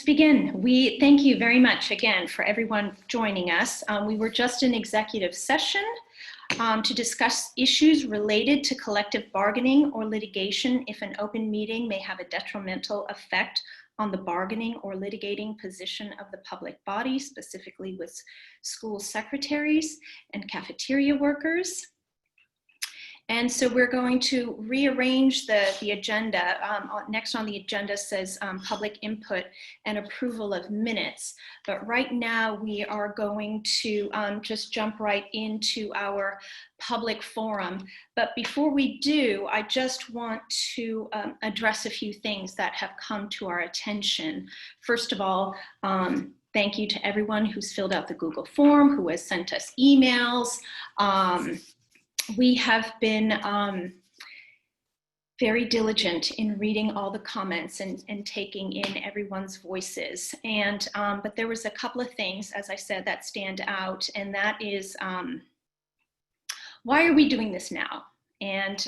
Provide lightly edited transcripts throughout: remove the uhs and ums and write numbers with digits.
begin. We thank you very much again for everyone joining us. We were just in executive session to discuss issues related to collective bargaining or litigation if an open meeting may have a detrimental effect on the bargaining or litigating position of the public body, specifically with school secretaries and cafeteria workers. And so we're going to rearrange the agenda. Next on the agenda says public input and approval of minutes. But right now we are going to just jump right into our public forum. But before we do, I just want to address a few things that have come to our attention. First of all, thank you to everyone who's filled out the Google form, who has sent us emails. We have been very diligent in reading all the comments and taking in everyone's voices. And but there was a couple of things, as I said, that stand out, and that is, why are we doing this now? And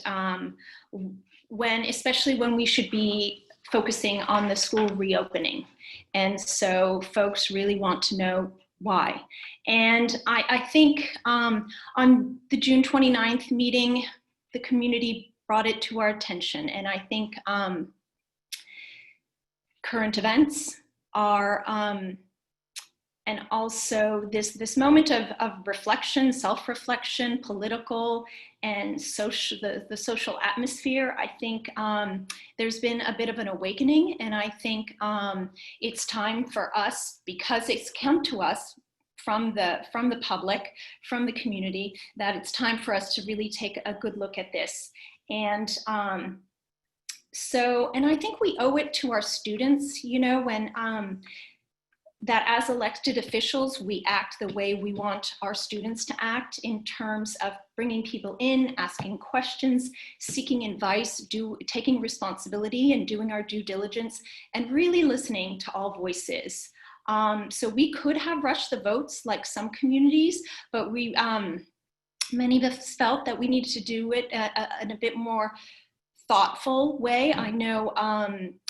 especially when we should be focusing on the school reopening. And so folks really want to know why. And I think on the June 29th meeting, the community brought it to our attention. And I think current events are, and also this moment of reflection, self-reflection, political and social, the social atmosphere, I think there's been a bit of an awakening. And I think it's time for us, because it's come to us from the public, from the community, that it's time for us to really take a good look at this. And and I think we owe it to our students, you know, when that as elected officials, we act the way we want our students to act in terms of bringing people in, asking questions, seeking advice, taking responsibility and doing our due diligence, and really listening to all voices. So we could have rushed the votes like some communities, but many of us felt that we needed to do it in a bit more thoughtful way. I know,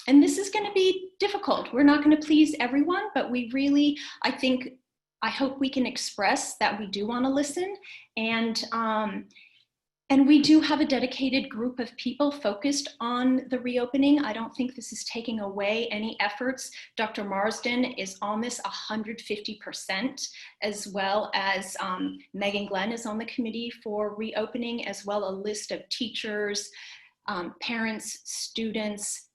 and this is going to be difficult. We're not going to please everyone, but we really, I hope we can express that we do want to listen. And we do have a dedicated group of people focused on the reopening. I don't think this is taking away any efforts. Dr. Marsden is on this 150%, as well as Megan Glenn is on the committee for reopening, as well a list of teachers, parents, students,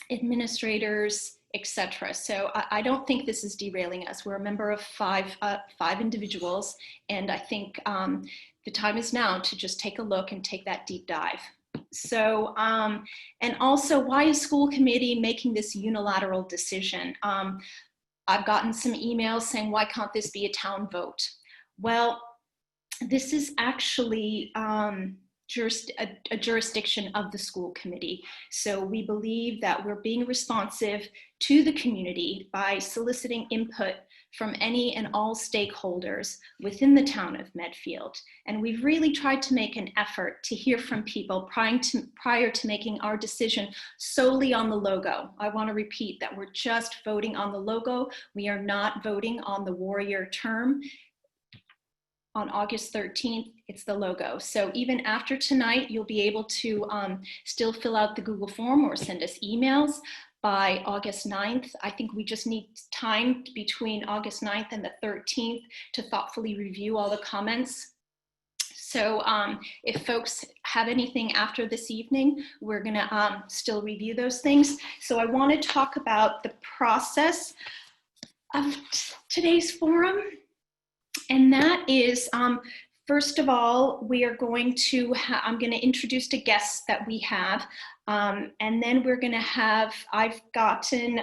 administrators, etc. So I don't think this is derailing us. We're a member of five individuals, and I think the time is now to just take a look and take that deep dive. So, and also, why is school committee making this unilateral decision? I've gotten some emails saying, why can't this be a town vote? Well, this is actually a jurisdiction of the school committee. So we believe that we're being responsive to the community by soliciting input from any and all stakeholders within the town of Medfield. And we've really tried to make an effort to hear from people prior to making our decision solely on the logo. I want to repeat that we're just voting on the logo. We are not voting on the warrior term. On August 13th, it's the logo. So even after tonight, you'll be able to still fill out the Google form or send us emails by August 9th. I think we just need time between August 9th and the 13th to thoughtfully review all the comments. So if folks have anything after this evening, we're gonna still review those things. So I wanna talk about the process of today's forum. And that is, first of all, we are going to, I'm going to introduce the guests that we have. And then we're going to have, I've gotten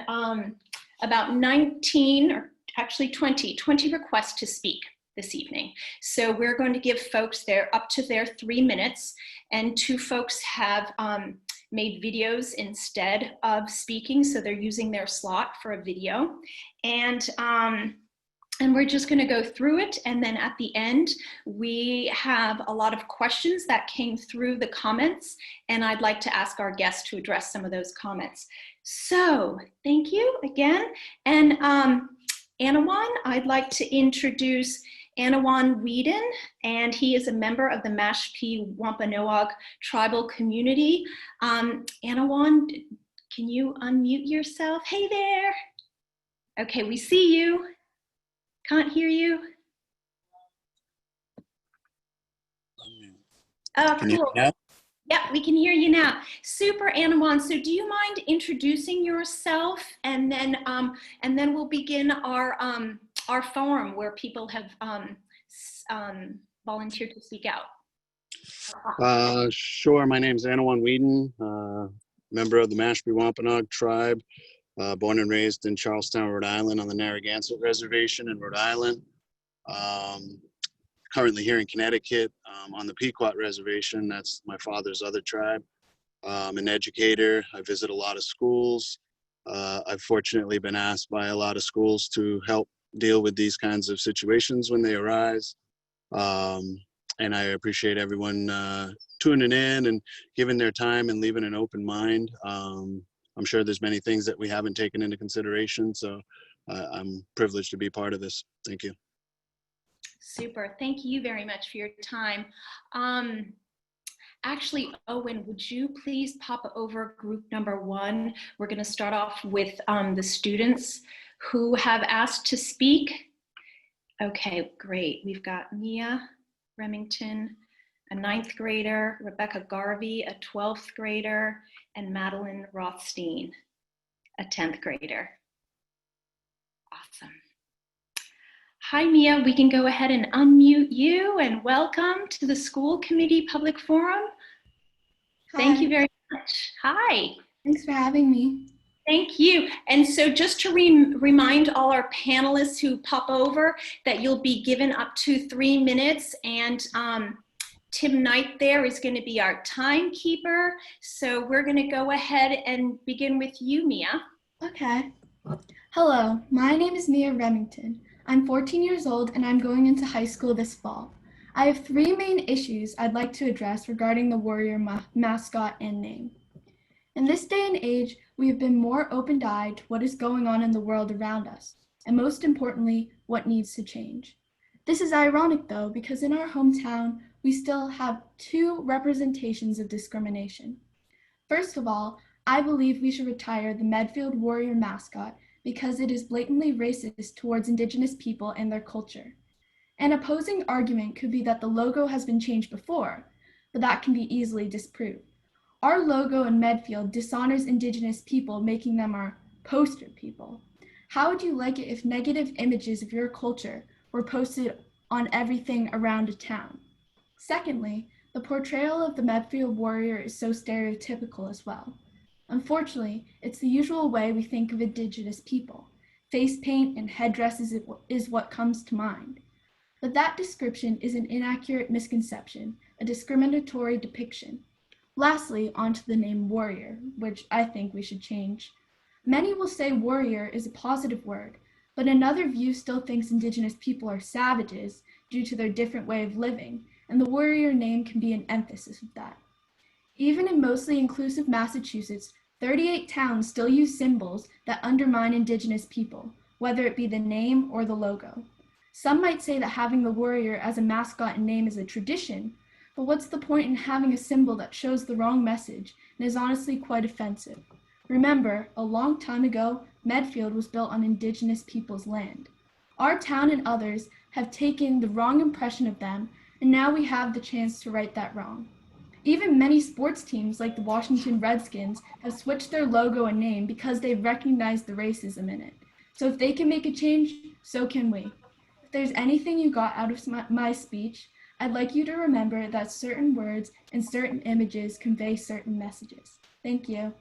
about 19, or actually 20 requests to speak this evening. So we're going to give folks up to their 3 minutes, and 2 folks have made videos instead of speaking. So they're using their slot for a video. And we're just going to go through it. And then at the end, we have a lot of questions that came through the comments. And I'd like to ask our guests to address some of those comments. So thank you again. And Anawan, I'd like to introduce Anawan Whedon, and he is a member of the Mashpee Wampanoag tribal community. Anawan, can you unmute yourself? Hey there. Okay, we see you. Can't hear you. Oh, Can you hear cool. me now? Yeah, we can hear you now. Super, Anawan. So do you mind introducing yourself, and then we'll begin our forum where people have volunteered to speak out. Sure. My name's Anawan Whedon, member of the Mashpee Wampanoag tribe, born and raised in Charlestown, Rhode Island on the Narragansett Reservation in Rhode Island. Currently here in Connecticut on the Pequot Reservation. That's my father's other tribe. I'm an educator. I visit a lot of schools. I've fortunately been asked by a lot of schools to help deal with these kinds of situations when they arise. And I appreciate everyone tuning in and giving their time and leaving an open mind. I'm sure there's many things that we haven't taken into consideration, so I'm privileged to be part of this. Thank you. Super. Thank you very much for your time. Actually, Owen, would you please pop over group number 1? We're going to start off with the students who have asked to speak. Okay, great. We've got Mia Remington, a 9th grader, Rebecca Garvey, a 12th grader, and Madeline Rothstein, a 10th grader. Awesome. Hi, Mia. We can go ahead and unmute you, and welcome to the School Committee Public Forum. Hi. Thank you very much. Hi. Thanks for having me. Thank you. And so just to remind all our panelists who pop over that you'll be given up to 3 minutes, and Tim Knight there is going to be our timekeeper. So we're going to go ahead and begin with you, Mia. Okay. Hello, my name is Mia Remington. I'm 14 years old and I'm going into high school this fall. I have 3 main issues I'd like to address regarding the warrior mascot and name. In this day and age, we have been more open-eyed to what is going on in the world around us, and most importantly, what needs to change. This is ironic though, because in our hometown, we still have 2 representations of discrimination. First of all, I believe we should retire the Medfield warrior mascot because it is blatantly racist towards Indigenous people and their culture. An opposing argument could be that the logo has been changed before, but that can be easily disproved. Our logo in Medfield dishonors Indigenous people, making them our poster people. How would you like it if negative images of your culture were posted on everything around a town? Secondly, the portrayal of the Medfield warrior is so stereotypical as well. Unfortunately, it's the usual way we think of Indigenous people. Face paint and headdresses is what comes to mind. But that description is an inaccurate misconception, a discriminatory depiction. Lastly, onto the name warrior, which I think we should change. Many will say warrior is a positive word, but another view still thinks Indigenous people are savages due to their different way of living, and the warrior name can be an emphasis of that. Even in mostly inclusive Massachusetts, 38 towns still use symbols that undermine Indigenous people, whether it be the name or the logo. Some might say that having the warrior as a mascot and name is a tradition, but what's the point in having a symbol that shows the wrong message and is honestly quite offensive? Remember, a long time ago, Medfield was built on Indigenous people's land. Our town and others have taken the wrong impression of them, and now we have the chance to right that wrong. Even many sports teams like the Washington Redskins have switched their logo and name because they've recognized the racism in it. So if they can make a change, so can we. If there's anything you got out of my speech, I'd like you to remember that certain words and certain images convey certain messages. Thank you.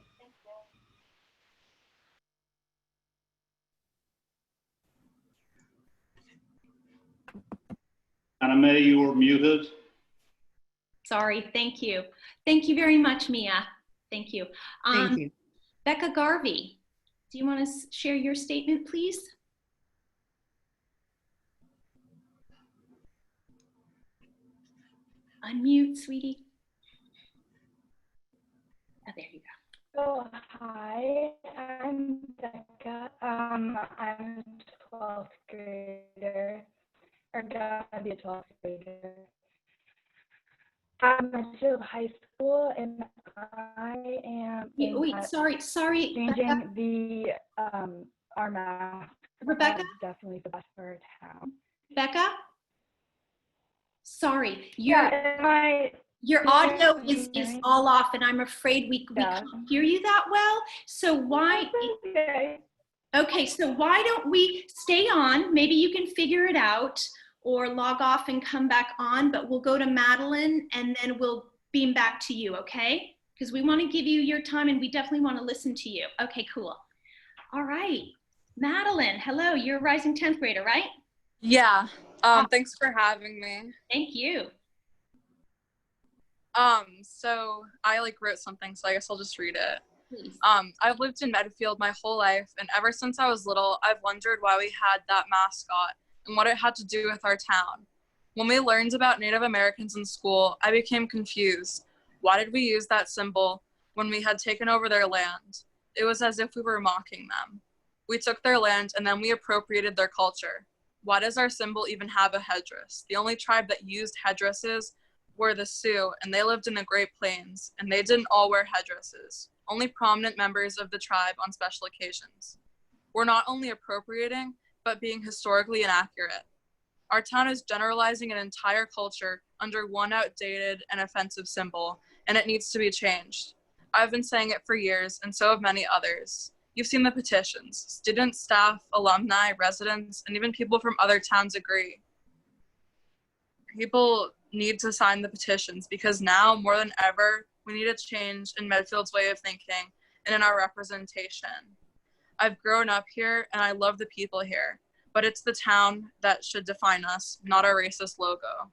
Anna Mae, you are muted. Sorry, thank you. Thank you very much, Mia. Thank you. Thank you. Becca Garvey, do you want to share your statement, please? Unmute, sweetie. Oh, there you Hi, I'm Becca. I'm a 12th grader, or gonna be a 12th grader. I'm at Medfield High School, and I am Wait, sorry, Becca. changing the our mascot Rebecca, is definitely the best for our town. Becca. Sorry, Yeah, your audio is all off, and I'm afraid we can't hear you that well. So why? Okay, so why don't we stay on? Maybe you can figure it out, or log off and come back on. But we'll go to Madeline, and then we'll beam back to you. Okay? Because we want to give you your time, and we definitely want to listen to you. Okay, cool. All right, Madeline. Hello, you're a rising 10th grader, right? Yeah. Thanks for having me. Thank you. So I wrote something, so I guess I'll just read it. Please. I've lived in Medfield my whole life, and ever since I was little, I've wondered why we had that mascot and what it had to do with our town. When we learned about Native Americans in school, I became confused. Why did we use that symbol when we had taken over their land? It was as if we were mocking them. We took their land, and then we appropriated their culture. Why does our symbol even have a headdress? The only tribe that used headdresses were the Sioux, and they lived in the Great Plains, and they didn't all wear headdresses. Only prominent members of the tribe on special occasions. We're not only appropriating, but being historically inaccurate. Our town is generalizing an entire culture under one outdated and offensive symbol, and it needs to be changed. I've been saying it for years, and so have many others. You've seen the petitions. Students, staff, alumni, residents, and even people from other towns agree. People need to sign the petitions because now, more than ever, we need a change in Medfield's way of thinking and in our representation. I've grown up here and I love the people here, but it's the town that should define us, not our racist logo.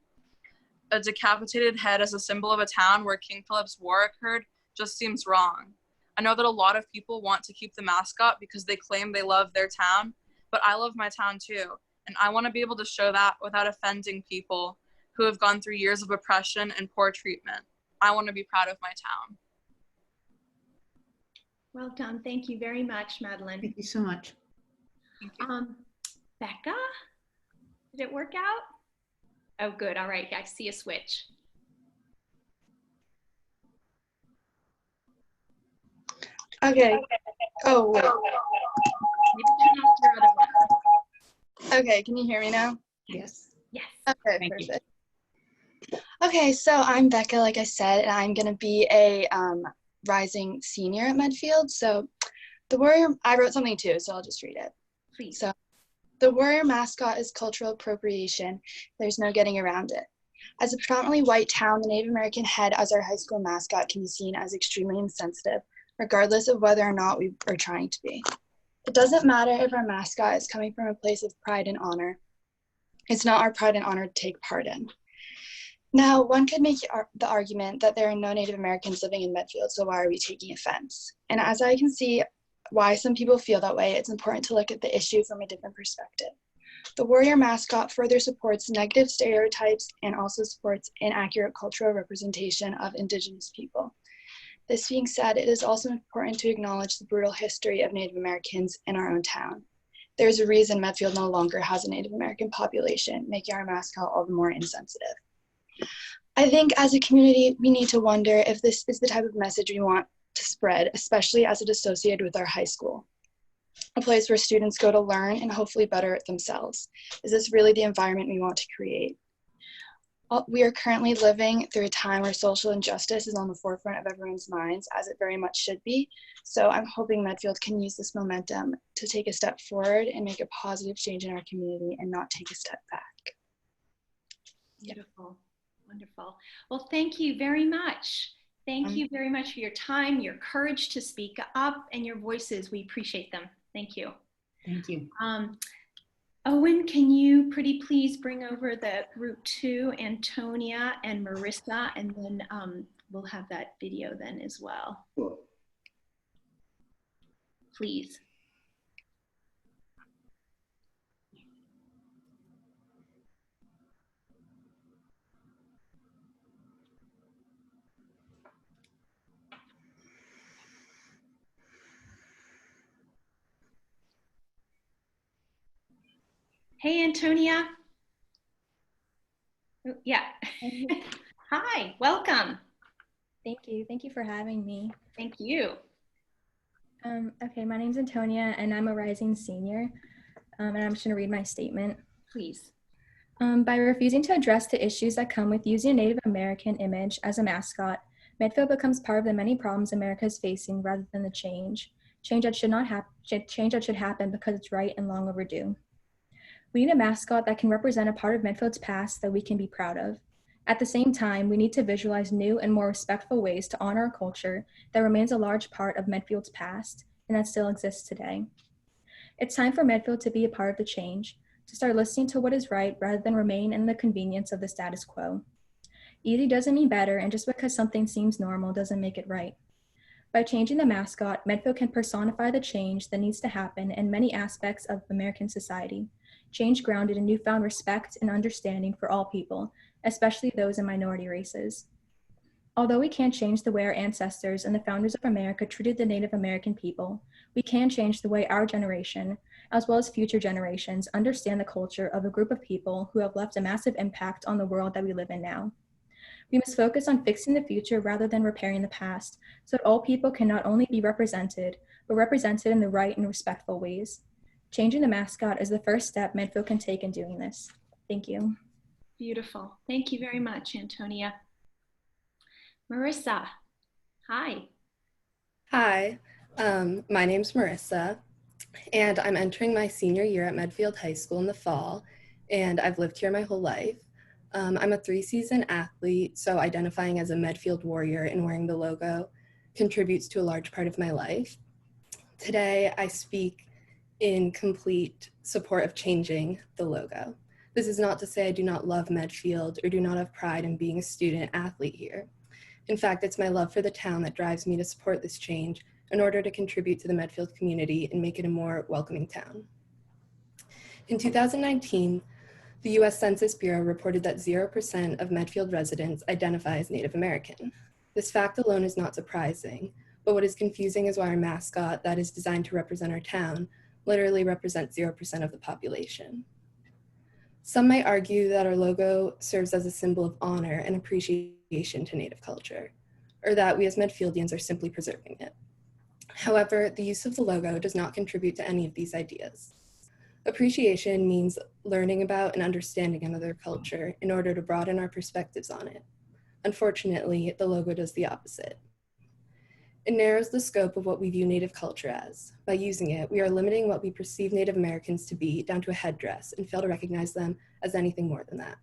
A decapitated head as a symbol of a town where King Philip's War occurred just seems wrong. I know that a lot of people want to keep the mascot because they claim they love their town, but I love my town too, and I want to be able to show that without offending people who have gone through years of oppression and poor treatment. I want to be proud of my town. Well done. Thank you very much, Madeline. Thank you so much. Thank you. Becca, did it work out? Oh, good. All right. I see a switch. Okay. Oh, wait. Maybe turn off your other one. Okay, can you hear me now? Yes. Yes. Okay, Thank you. perfect. Okay, so I'm Becca, like I said, and I'm going to be a rising senior at Medfield. So the warrior, I wrote something too, so I'll just read it. Please. So the warrior mascot is cultural appropriation. There's no getting around it. As a predominantly white town, the Native American head as our high school mascot can be seen as extremely insensitive, regardless of whether or not we are trying to be. It doesn't matter if our mascot is coming from a place of pride and honor. It's not our pride and honor to take part in. Now, one could make the argument that there are no Native Americans living in Medfield, so why are we taking offense? And as I can see why some people feel that way, it's important to look at the issue from a different perspective. The warrior mascot further supports negative stereotypes and also supports inaccurate cultural representation of Indigenous people. This being said, it is also important to acknowledge the brutal history of Native Americans in our own town. There's a reason Medfield no longer has a Native American population, making our mascot all the more insensitive. I think as a community, we need to wonder if this is the type of message we want to spread, especially as it is associated with our high school, a place where students go to learn and hopefully better it themselves. Is this really the environment we want to create? We are currently living through a time where social injustice is on the forefront of everyone's minds, as it very much should be. So I'm hoping Medfield can use this momentum to take a step forward and make a positive change in our community and not take a step back. Beautiful. Wonderful. Well, thank you very much. Thank you very much for your time, your courage to speak up, and your voices. We appreciate them. Thank you. Thank you. Owen, can you pretty please bring over the group 2, Antonia and Marissa, and then we'll have that video then as well. Cool. Please. Hey, Antonia. Oh, yeah. Hi, welcome. Thank you. Thank you for having me. Thank you. Okay, my name's Antonia, and I'm a rising senior, and I'm just going to read my statement. Please. By refusing to address the issues that come with using a Native American image as a mascot, Medfield becomes part of the many problems America is facing rather than the change that should not happen. Change that should happen because it's right and long overdue. We need a mascot that can represent a part of Medfield's past that we can be proud of. At the same time, we need to visualize new and more respectful ways to honor a culture that remains a large part of Medfield's past and that still exists today. It's time for Medfield to be a part of the change, to start listening to what is right rather than remain in the convenience of the status quo. Easy doesn't mean better, and just because something seems normal doesn't make it right. By changing the mascot, Medfield can personify the change that needs to happen in many aspects of American society, change grounded in newfound respect and understanding for all people, especially those in minority races. Although we can't change the way our ancestors and the founders of America treated the Native American people, we can change the way our generation, as well as future generations, understand the culture of a group of people who have left a massive impact on the world that we live in now. We must focus on fixing the future rather than repairing the past, so that all people can not only be represented, but represented in the right and respectful ways. Changing the mascot is the first step Medfield can take in doing this. Thank you. Beautiful. Thank you very much, Antonia. Marissa, hi. Hi, my name's Marissa, and I'm entering my senior year at Medfield High School in the fall, and I've lived here my whole life. I'm a 3-season athlete, so identifying as a Medfield warrior and wearing the logo contributes to a large part of my life. Today, I speak in complete support of changing the logo. This is not to say I do not love Medfield or do not have pride in being a student athlete here. In fact, it's my love for the town that drives me to support this change in order to contribute to the Medfield community and make it a more welcoming town. In 2019, the US Census Bureau reported that 0% of Medfield residents identify as Native American. This fact alone is not surprising, but what is confusing is why our mascot that is designed to represent our town literally represents 0% of the population. Some might argue that our logo serves as a symbol of honor and appreciation to Native culture, or that we as Medfieldians are simply preserving it. However, the use of the logo does not contribute to any of these ideas. Appreciation means learning about and understanding another culture in order to broaden our perspectives on it. Unfortunately, the logo does the opposite. It narrows the scope of what we view Native culture as. By using it, we are limiting what we perceive Native Americans to be down to a headdress and fail to recognize them as anything more than that.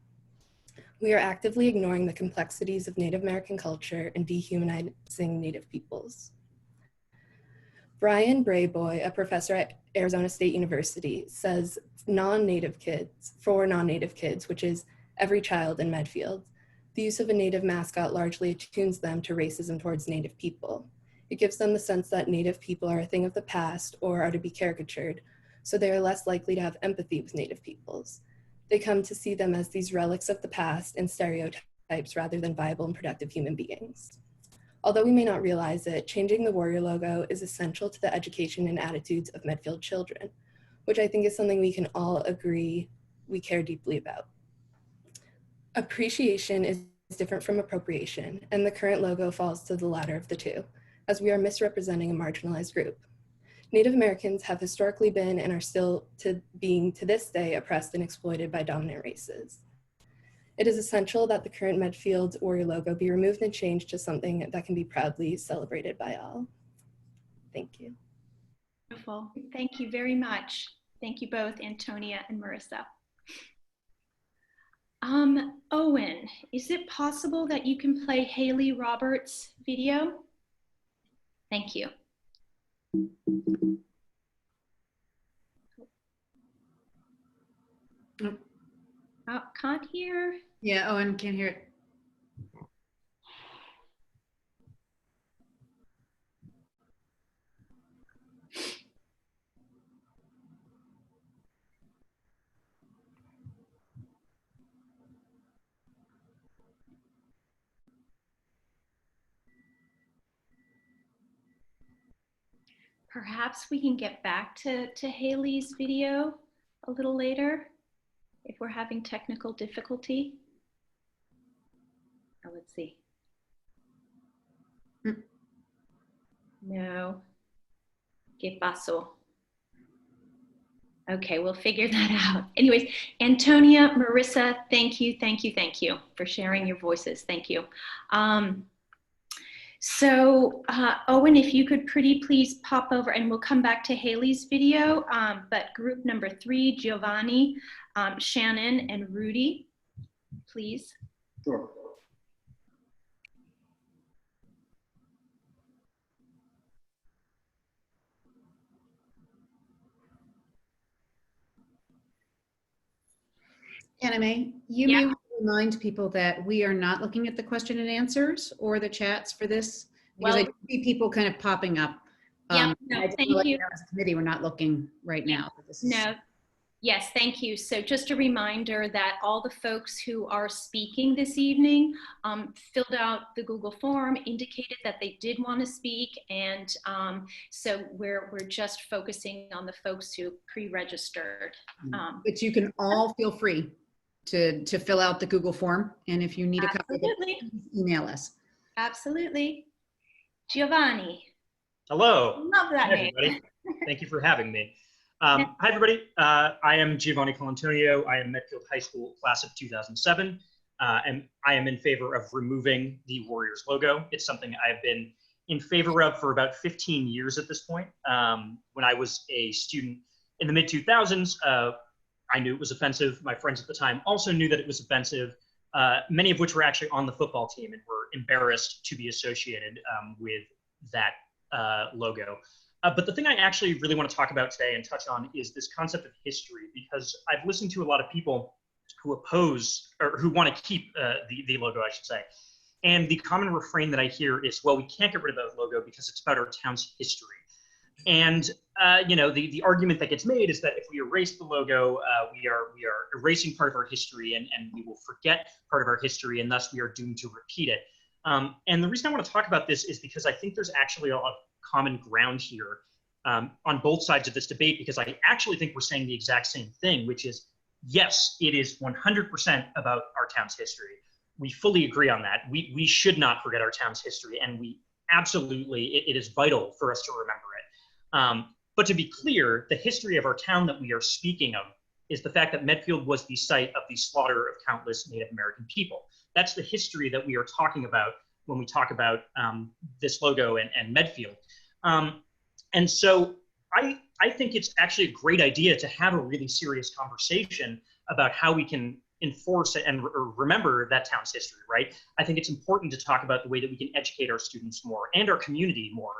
We are actively ignoring the complexities of Native American culture and dehumanizing Native peoples. Brian Brayboy, a professor at Arizona State University, says for non-Native kids, which is every child in Medfield, the use of a Native mascot largely attunes them to racism towards Native people. It gives them the sense that Native people are a thing of the past or are to be caricatured, so they are less likely to have empathy with Native peoples. They come to see them as these relics of the past and stereotypes rather than viable and productive human beings. Although we may not realize it, changing the warrior logo is essential to the education and attitudes of Medfield children, which I think is something we can all agree we care deeply about. Appreciation is different from appropriation, and the current logo falls to the latter of the two, as we are misrepresenting a marginalized group. Native Americans have historically been and are still being to this day oppressed and exploited by dominant races. It is essential that the current Medfield warrior logo be removed and changed to something that can be proudly celebrated by all. Thank you. Wonderful. Thank you very much. Thank you both, Antonia and Marissa. Owen, is it possible that you can play Haley Roberts' video? Thank you. Nope. Oh, can't hear. Yeah, Owen can't hear it. Perhaps we can get back to Haley's video a little later. if we're having technical difficulty. Oh, let's see. No. ¿Qué pasó? Okay, we'll figure that out. Anyways, Antonia, Marissa, thank you for sharing your voices. Thank you. Owen, if you could pretty please pop over, and we'll come back to Haley's video, but group number 3, Giovanni, Shannon, and Rudy, please. Sure. Anime, you may want to remind people that we are not looking at the question and answers or the chats for this, because I see people kind of popping up. No, thank you. As a committee, we're not looking right now. No. Yes, thank you. So just a reminder that all the folks who are speaking this evening filled out the Google form, indicated that they did want to speak, and so we're just focusing on the folks who pre-registered. But you can all feel free to fill out the Google form, and if you need a copy, email us. Absolutely. Giovanni. Hello. Love that Hi, name. everybody. Thank you for having me. Hi, everybody. I am Giovanni Colantonio. I am Medfield High School class of 2007, and I am in favor of removing the Warriors logo. It's something I've been in favor of for about 15 years at this point. When I was a student in the mid-2000s, I knew it was offensive. My friends at the time also knew that it was offensive, many of which were actually on the football team and were embarrassed to be associated with that logo. But the thing I actually really want to talk about today and touch on is this concept of history, because I've listened to a lot of people who oppose, or who want to keep the logo, I should say. And the common refrain that I hear is, well, we can't get rid of that logo because it's about our town's history. And you know, the argument that gets made is that if we erase the logo, we are erasing part of our history, and we will forget part of our history, and thus we are doomed to repeat it. And the reason I want to talk about this is because I think there's actually a lot of common ground here on both sides of this debate, because I actually think we're saying the exact same thing, which is, yes, it is 100% about our town's history. We fully agree on that. We should not forget our town's history, and we absolutely, it is vital for us to remember it. But to be clear, the history of our town that we are speaking of is the fact that Medfield was the site of the slaughter of countless Native American people. That's the history that we are talking about when we talk about this logo and Medfield. And so I think it's actually a great idea to have a really serious conversation about how we can enforce and remember that town's history, right? I think it's important to talk about the way that we can educate our students more and our community more.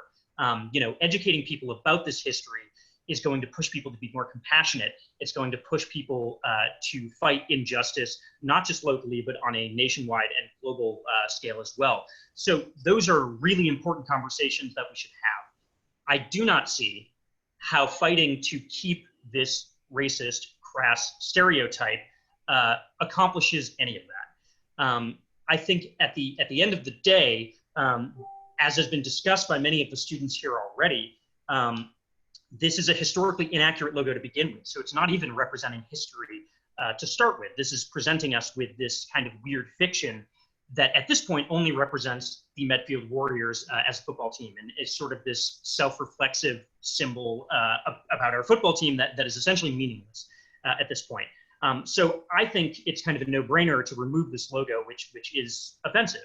You know, educating people about this history is going to push people to be more compassionate. It's going to push people to fight injustice, not just locally, but on a nationwide and global scale as well. So those are really important conversations that we should have. I do not see how fighting to keep this racist, crass stereotype accomplishes any of that. I think at the end of the day, as has been discussed by many of the students here already, this is a historically inaccurate logo to begin with. So it's not even representing history to start with. This is presenting us with this kind of weird fiction that at this point only represents the Medfield Warriors as a football team. And it's sort of this self-reflexive symbol about our football team that is essentially meaningless at this point. So I think it's kind of a no-brainer to remove this logo, which is offensive.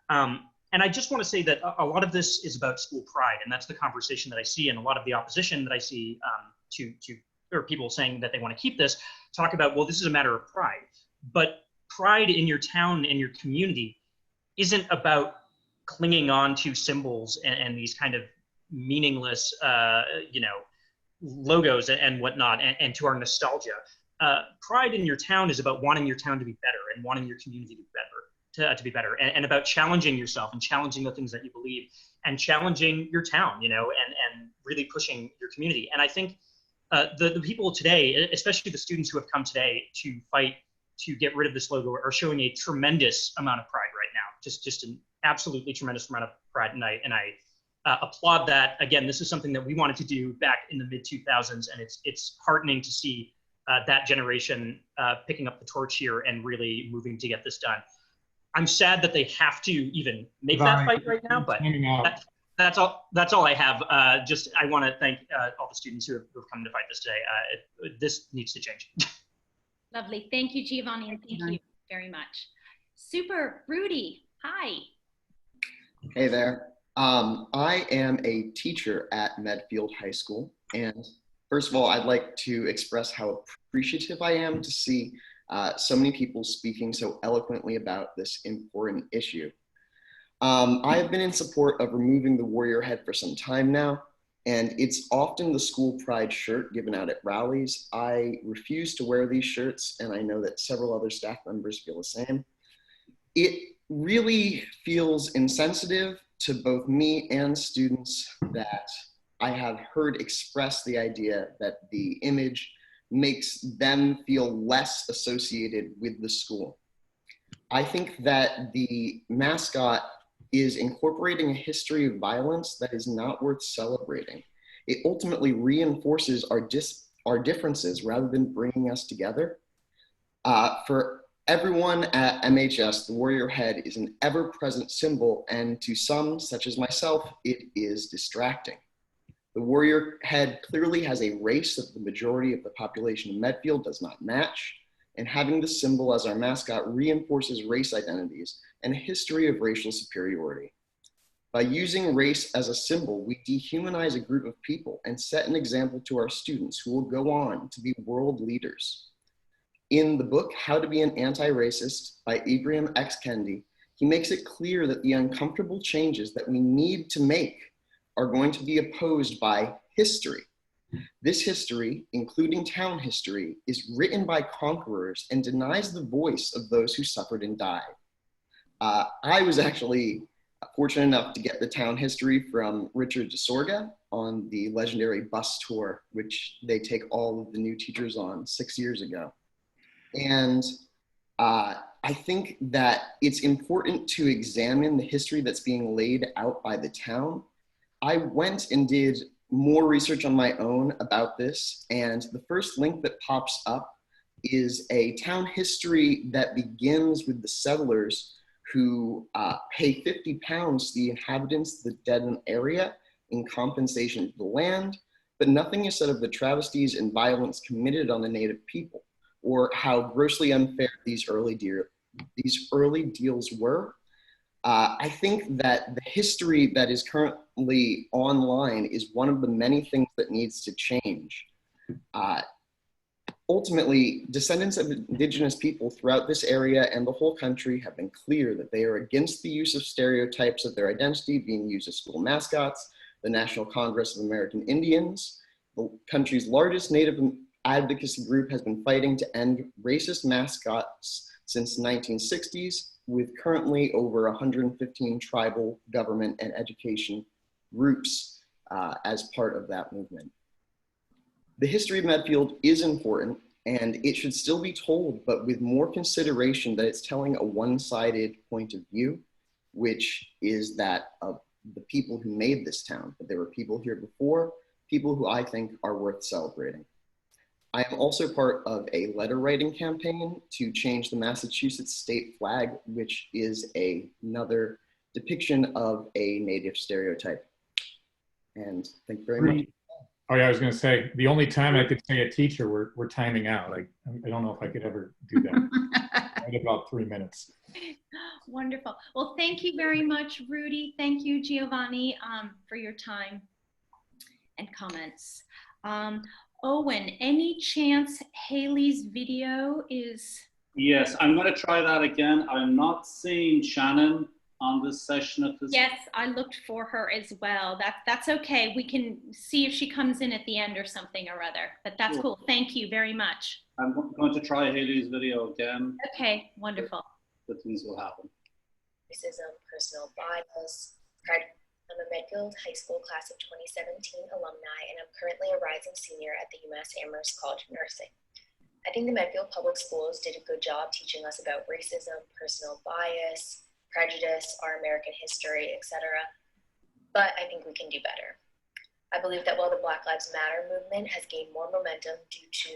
And I just want to say that a lot of this is about school pride, and that's the conversation that I see, and a lot of the opposition that I see or people saying that they want to keep this, talk about, well, this is a matter of pride. But pride in your town and your community isn't about clinging on to symbols and these kind of meaningless, you know, logos and whatnot, and to our nostalgia. Pride in your town is about wanting your town to be better and wanting your community to be better. To be better, and about challenging yourself and challenging the things that you believe and challenging your town, you know, and really pushing your community. And I think the people today, especially the students who have come today to fight to get rid of this logo, are showing a tremendous amount of pride right now, just an absolutely tremendous amount of pride. And I applaud that. Again, this is something that we wanted to do back in the mid-2000s, and it's heartening to see that generation picking up the torch here and really moving to get this done. I'm sad that they have to even make that fight right now, but that's all I have. I want to thank all the students who have come to fight this today. This needs to change. Lovely. Thank you, Giovanni, and thank you very much. Super. Rudy, hi. Hey there. I am a teacher at Medfield High School, and first of all, I'd like to express how appreciative I am to see so many people speaking so eloquently about this important issue. I have been in support of removing the warrior head for some time now, and it's often the school pride shirt given out at rallies. I refuse to wear these shirts, and I know that several other staff members feel the same. It really feels insensitive to both me and students that I have heard express the idea that the image makes them feel less associated with the school. I think that the mascot is incorporating a history of violence that is not worth celebrating. It ultimately reinforces our differences rather than bringing us together. For everyone at MHS, the warrior head is an ever-present symbol, and to some, such as myself, it is distracting. The warrior head clearly has a race that the majority of the population of Medfield does not match, and having the symbol as our mascot reinforces race identities and a history of racial superiority. By using race as a symbol, we dehumanize a group of people and set an example to our students who will go on to be world leaders. In the book, How to Be an Anti-Racist by Ibram X. Kendi, he makes it clear that the uncomfortable changes that we need to make are going to be opposed by history. This history, including town history, is written by conquerors and denies the voice of those who suffered and died. I was actually fortunate enough to get the town history from Richard DeSorga on the legendary bus tour, which they take all of the new teachers on 6 years ago. And I think that it's important to examine the history that's being laid out by the town. I went and did more research on my own about this, and the first link that pops up is a town history that begins with the settlers who pay 50 pounds to the inhabitants of the Dedham area in compensation for the land, but nothing is said of the travesties and violence committed on the native people, or how grossly unfair these early deals were. I think that the history that is currently online is one of the many things that needs to change. Ultimately, descendants of indigenous people throughout this area and the whole country have been clear that they are against the use of stereotypes of their identity being used as school mascots. The National Congress of American Indians, the country's largest Native advocacy group, has been fighting to end racist mascots since the 1960s, with currently over 115 tribal government and education groups as part of that movement. The history of Medfield is important, and it should still be told, but with more consideration that it's telling a one-sided point of view, which is that of the people who made this town. But there were people here before, people who I think are worth celebrating. I am also part of a letter writing campaign to change the Massachusetts state flag, which is another depiction of a Native stereotype. And thank you very much. Oh yeah, I was going to say, the only time I could say a teacher, we're timing out. I don't know if I could ever do that. Right about 3 minutes. Wonderful. Well, thank you very much, Rudy. Thank you, Giovanni, for your time and comments. Owen, any chance Haley's video is? Yes, I'm going to try that again. I'm not seeing Shannon on this session at this. Yes, I looked for her as well. That's okay. We can see if she comes in at the end or something or other, but that's cool. Thank you very much. I'm going to try Haley's video again. Okay, wonderful. Good things will happen. Racism, personal bias. I'm a Medfield High School class of 2017 alumni, and I'm currently a rising senior at the UMass Amherst College of Nursing. I think the Medfield Public Schools did a good job teaching us about racism, personal bias, prejudice, our American history, etc. But I think we can do better. I believe that while the Black Lives Matter movement has gained more momentum due to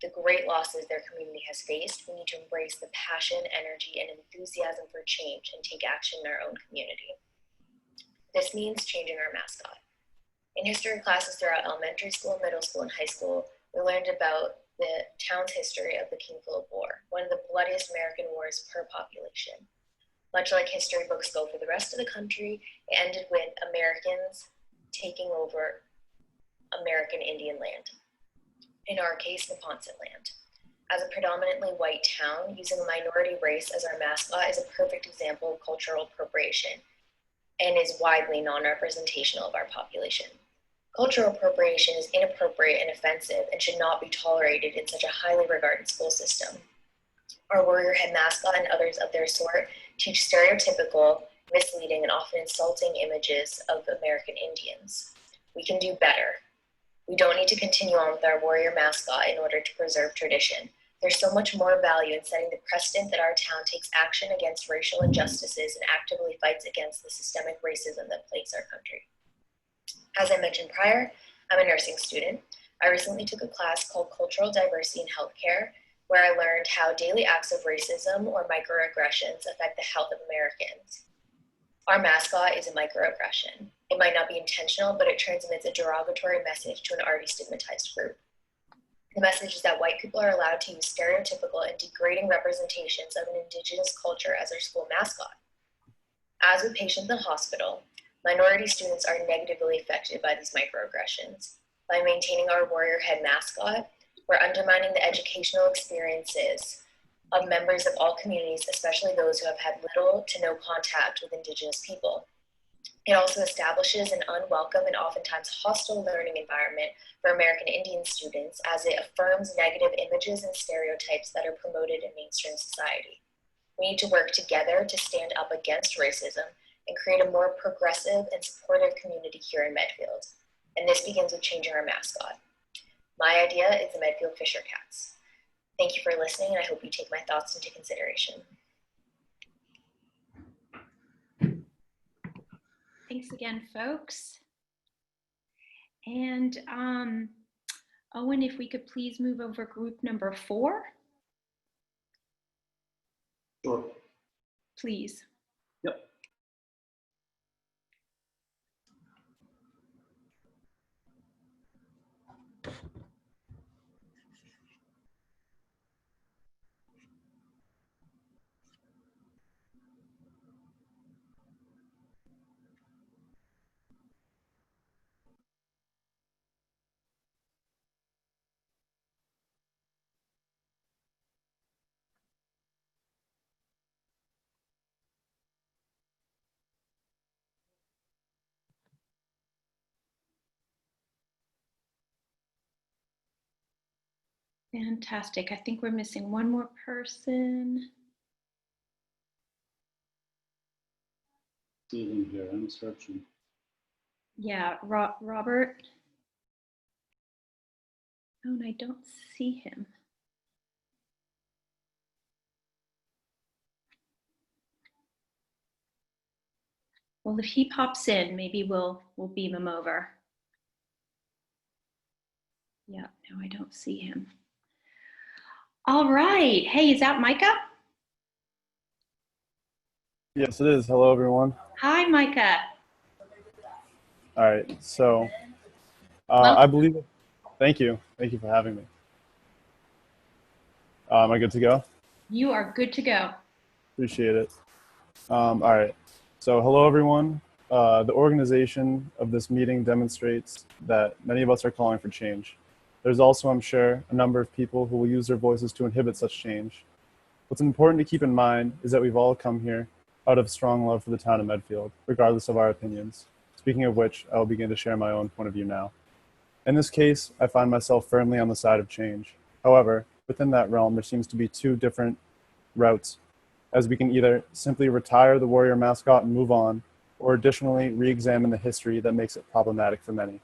the great losses their community has faced, we need to embrace the passion, energy, and enthusiasm for change and take action in our own community. This means changing our mascot. In history classes throughout elementary school, middle school, and high school, we learned about the town's history of the King Philip War, one of the bloodiest American wars per population. Much like history books go for the rest of the country, it ended with Americans taking over American Indian land. In our case, Neponset land. As a predominantly white town, using a minority race as our mascot is a perfect example of cultural appropriation and is widely non-representational of our population. Cultural appropriation is inappropriate and offensive and should not be tolerated in such a highly regarded school system. Our warrior head mascot and others of their sort teach stereotypical, misleading, and often insulting images of American Indians. We can do better. We don't need to continue on with our warrior mascot in order to preserve tradition. There's so much more value in setting the precedent that our town takes action against racial injustices and actively fights against the systemic racism that plagues our country. As I mentioned prior, I'm a nursing student. I recently took a class called Cultural Diversity in Healthcare, where I learned how daily acts of racism or microaggressions affect the health of Americans. Our mascot is a microaggression. It might not be intentional, but it transmits a derogatory message to an already stigmatized group. The message is that white people are allowed to use stereotypical and degrading representations of an indigenous culture as their school mascot. As with patients in the hospital, minority students are negatively affected by these microaggressions. By maintaining our warrior head mascot, we're undermining the educational experiences of members of all communities, especially those who have had little to no contact with Indigenous people. It also establishes an unwelcome and oftentimes hostile learning environment for American Indian students, as it affirms negative images and stereotypes that are promoted in mainstream society. We need to work together to stand up against racism and create a more progressive and supportive community here in Medfield. And this begins with changing our mascot. My idea is the Medfield Fisher Cats. Thank you for listening, and I hope you take my thoughts into consideration. Thanks again, folks. And Owen, if we could please move over group number 4. Sure. Please. Yep. Fantastic. I think we're missing one more person. See him here. I'm searching. Yeah, Robert. Oh, and I don't see him. Well, if he pops in, maybe we'll beam him over. Yeah, no, I don't see him. All right. Hey, is that Micah? Yes, it is. Hello, everyone. Hi, Micah. All right. So I believe, thank you. Thank you for having me. Am I good to go? You are good to go. Appreciate it. All right. So hello, everyone. The organization of this meeting demonstrates that many of us are calling for change. There's also, I'm sure, a number of people who will use their voices to inhibit such change. What's important to keep in mind is that we've all come here out of strong love for the town of Medfield, regardless of our opinions. Speaking of which, I will begin to share my own point of view now. In this case, I find myself firmly on the side of change. However, within that realm, there seems to be two different routes, as we can either simply retire the warrior mascot and move on, or additionally re-examine the history that makes it problematic for many.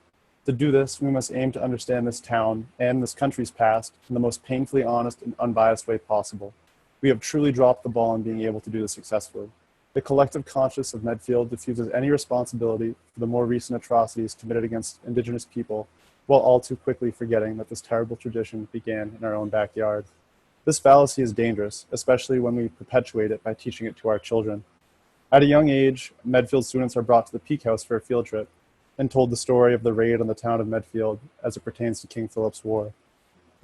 To do this, we must aim to understand this town and this country's past in the most painfully honest and unbiased way possible. We have truly dropped the ball in being able to do this successfully. The collective conscience of Medfield diffuses any responsibility for the more recent atrocities committed against Indigenous people while all too quickly forgetting that this terrible tradition began in our own backyard. This fallacy is dangerous, especially when we perpetuate it by teaching it to our children. At a young age, Medfield students are brought to the Peak House for a field trip and told the story of the raid on the town of Medfield as it pertains to King Philip's War.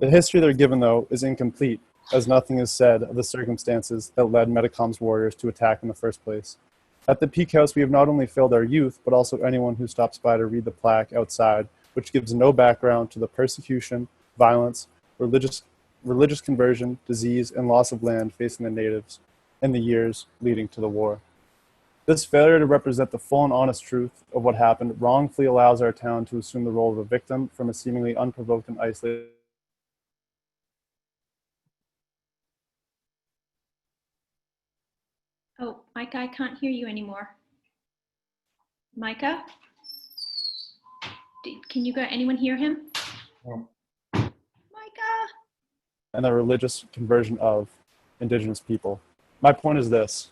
The history they're given, though, is incomplete, as nothing is said of the circumstances that led Metacom's warriors to attack in the first place. At the Peak House, we have not only failed our youth, but also anyone who stops by to read the plaque outside, which gives no background to the persecution, violence, religious conversion, disease, and loss of land facing the natives in the years leading to the war. This failure to represent the full and honest truth of what happened wrongfully allows our town to assume the role of a victim from a seemingly unprovoked and isolated. Oh, Micah, I can't hear you anymore. Micah? Can you go, anyone hear him? No. Micah? And the religious conversion of Indigenous people. My point is this.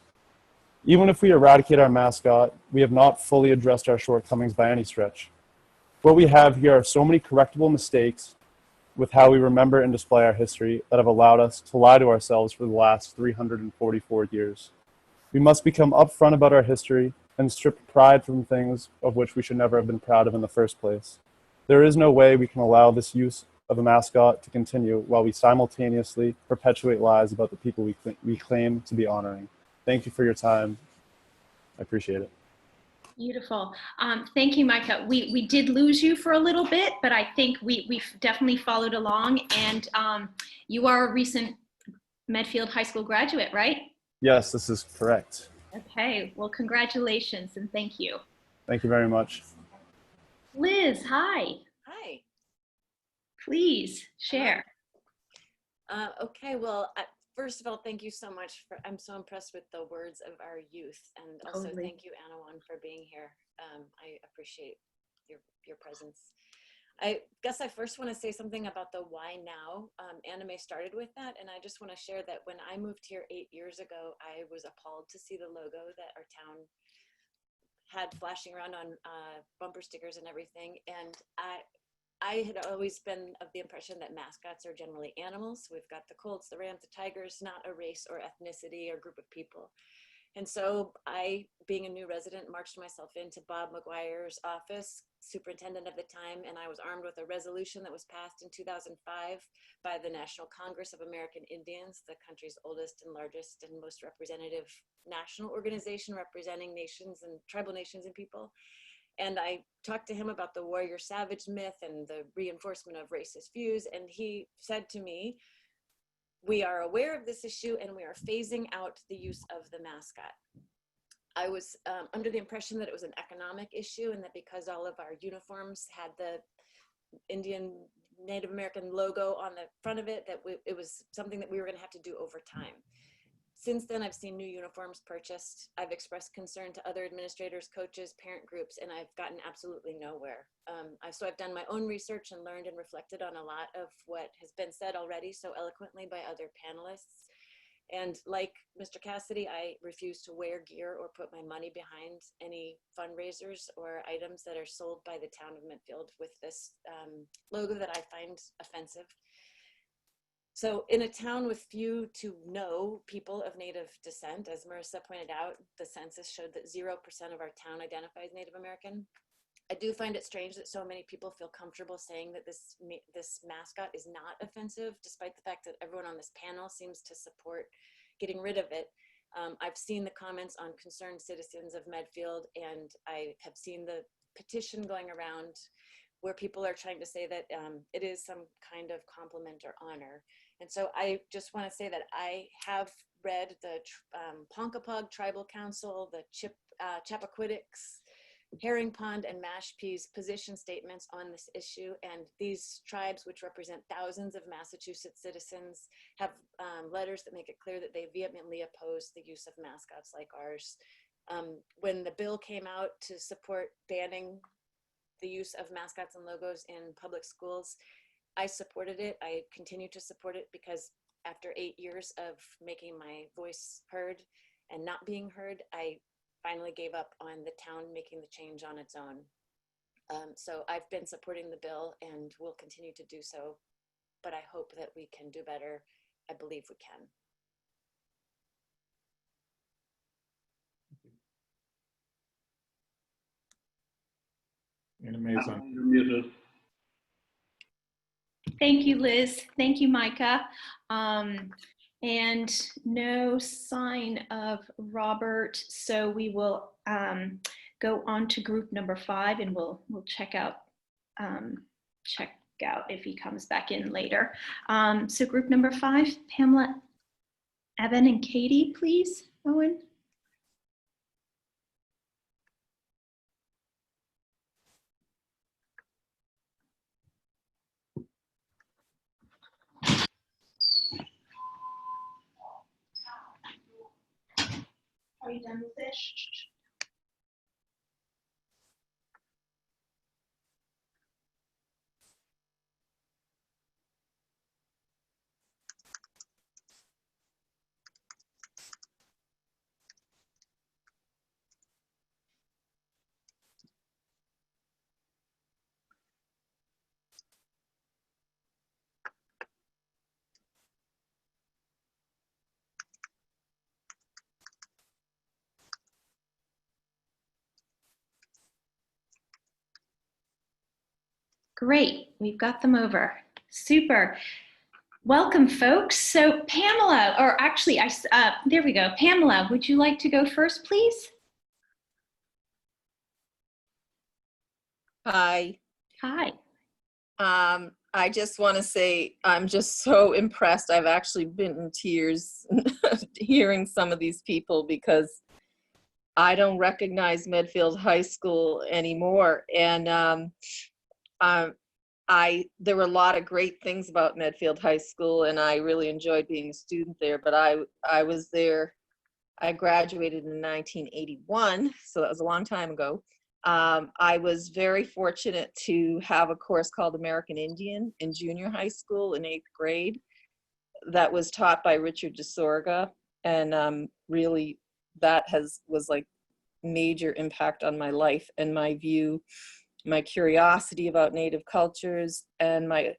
Even if we eradicate our mascot, we have not fully addressed our shortcomings by any stretch. What we have here are so many correctable mistakes with how we remember and display our history that have allowed us to lie to ourselves for the last 344 years. We must become upfront about our history and strip pride from things of which we should never have been proud of in the first place. There is no way we can allow this use of a mascot to continue while we simultaneously perpetuate lies about the people we claim to be honoring. Thank you for your time. I appreciate it. Beautiful. Thank you, Micah. We did lose you for a little bit, but I think we've definitely followed along. And you are a recent Medfield High School graduate, right? Yes, this is correct. Okay. Well, congratulations and thank you. Thank you very much. Liz, hi. Hi. Please share. Okay, well, first of all, thank you so much. I'm so impressed with the words of our youth, and also thank you, Anawan, for being here. I appreciate your presence. I guess I first want to say something about the why now. Anime started with that, and I just want to share that when I moved here 8 years ago, I was appalled to see the logo that our town had flashing around on bumper stickers and everything, and I had always been of the impression that mascots are generally animals. We've got the Colts, the Rams, the Tigers, not a race or ethnicity or group of people. And so I, being a new resident, marched myself into Bob McGuire's office, superintendent at the time, and I was armed with a resolution that was passed in 2005 by the National Congress of American Indians, the country's oldest and largest and most representative national organization representing nations and tribal nations and people. And I talked to him about the warrior savage myth and the reinforcement of racist views. And he said to me, we are aware of this issue and we are phasing out the use of the mascot. I was under the impression that it was an economic issue and that because all of our uniforms had the Indian Native American logo on the front of it, that it was something that we were going to have to do over time. Since then, I've seen new uniforms purchased. I've expressed concern to other administrators, coaches, parent groups, and I've gotten absolutely nowhere. So I've done my own research and learned and reflected on a lot of what has been said already so eloquently by other panelists. And like Mr. Cassidy, I refuse to wear gear or put my money behind any fundraisers or items that are sold by the town of Medfield with this logo that I find offensive. So in a town with few to no people of Native descent, as Marissa pointed out, the census showed that 0% of our town identifies Native American. I do find it strange that so many people feel comfortable saying that this mascot is not offensive, despite the fact that everyone on this panel seems to support getting rid of it. I've seen the comments on concerned citizens of Medfield, and I have seen the petition going around where people are trying to say that it is some kind of compliment or honor. And so I just want to say that I have read the Ponkapog Tribal Council, the Chappaquiddick's, Herring Pond, and Mashpee's position statements on this issue. And these tribes, which represent thousands of Massachusetts citizens, have letters that make it clear that they vehemently oppose the use of mascots like ours. When the bill came out to support banning the use of mascots and logos in public schools, I supported it. I continue to support it because after 8 years of making my voice heard and not being heard, I finally gave up on the town making the change on its own. So I've been supporting the bill and will continue to do so, but I hope that we can do better. I believe we can. And amazing. You're muted. Thank you, Liz. Thank you, Micah. And no sign of Robert, so we will go on to group number 5, and we'll check out if he comes back in later. So group number 5, Pamela, Evan, and Katie, please. Owen. Are you done with this? Great, we've got them over. Super. Welcome, folks. So Pamela, or actually, there we go. Pamela, would you like to go first, please? Hi. Hi. I just want to say I'm just so impressed. I've actually been in tears hearing some of these people because I don't recognize Medfield High School anymore. And there were a lot of great things about Medfield High School, and I really enjoyed being a student there. But I was there. I graduated in 1981, so that was a long time ago. I was very fortunate to have a course called American Indian in junior high school in 8th grade that was taught by Richard DeSorga, and really that was like major impact on my life and my view, my curiosity about Native cultures, and my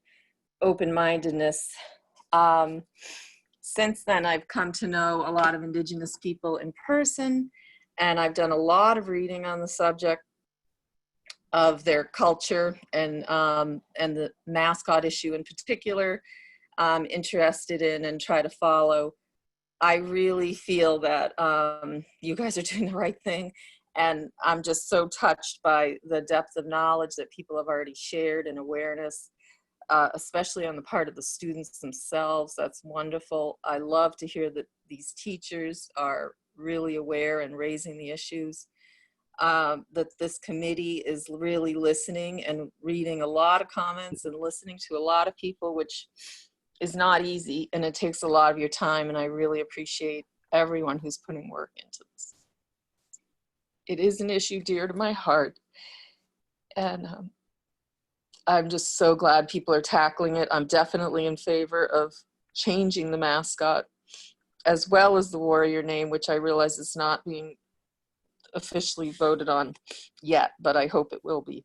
open-mindedness. Since then, I've come to know a lot of Indigenous people in person, and I've done a lot of reading on the subject of their culture and the Mascot issue in particular. I'm interested in and try to follow. I really feel that you guys are doing the right thing, and I'm just so touched by the depth of knowledge that people have already shared and awareness, especially on the part of the students themselves. That's wonderful. I love to hear that these teachers are really aware and raising the issues. That this committee is really listening and reading a lot of comments and listening to a lot of people, which is not easy, and it takes a lot of your time, and I really appreciate everyone who's putting work into this. It is an issue dear to my heart, and I'm just so glad people are tackling it. I'm definitely in favor of changing the mascot as well as the warrior name, which I realize is not being officially voted on yet, but I hope it will be.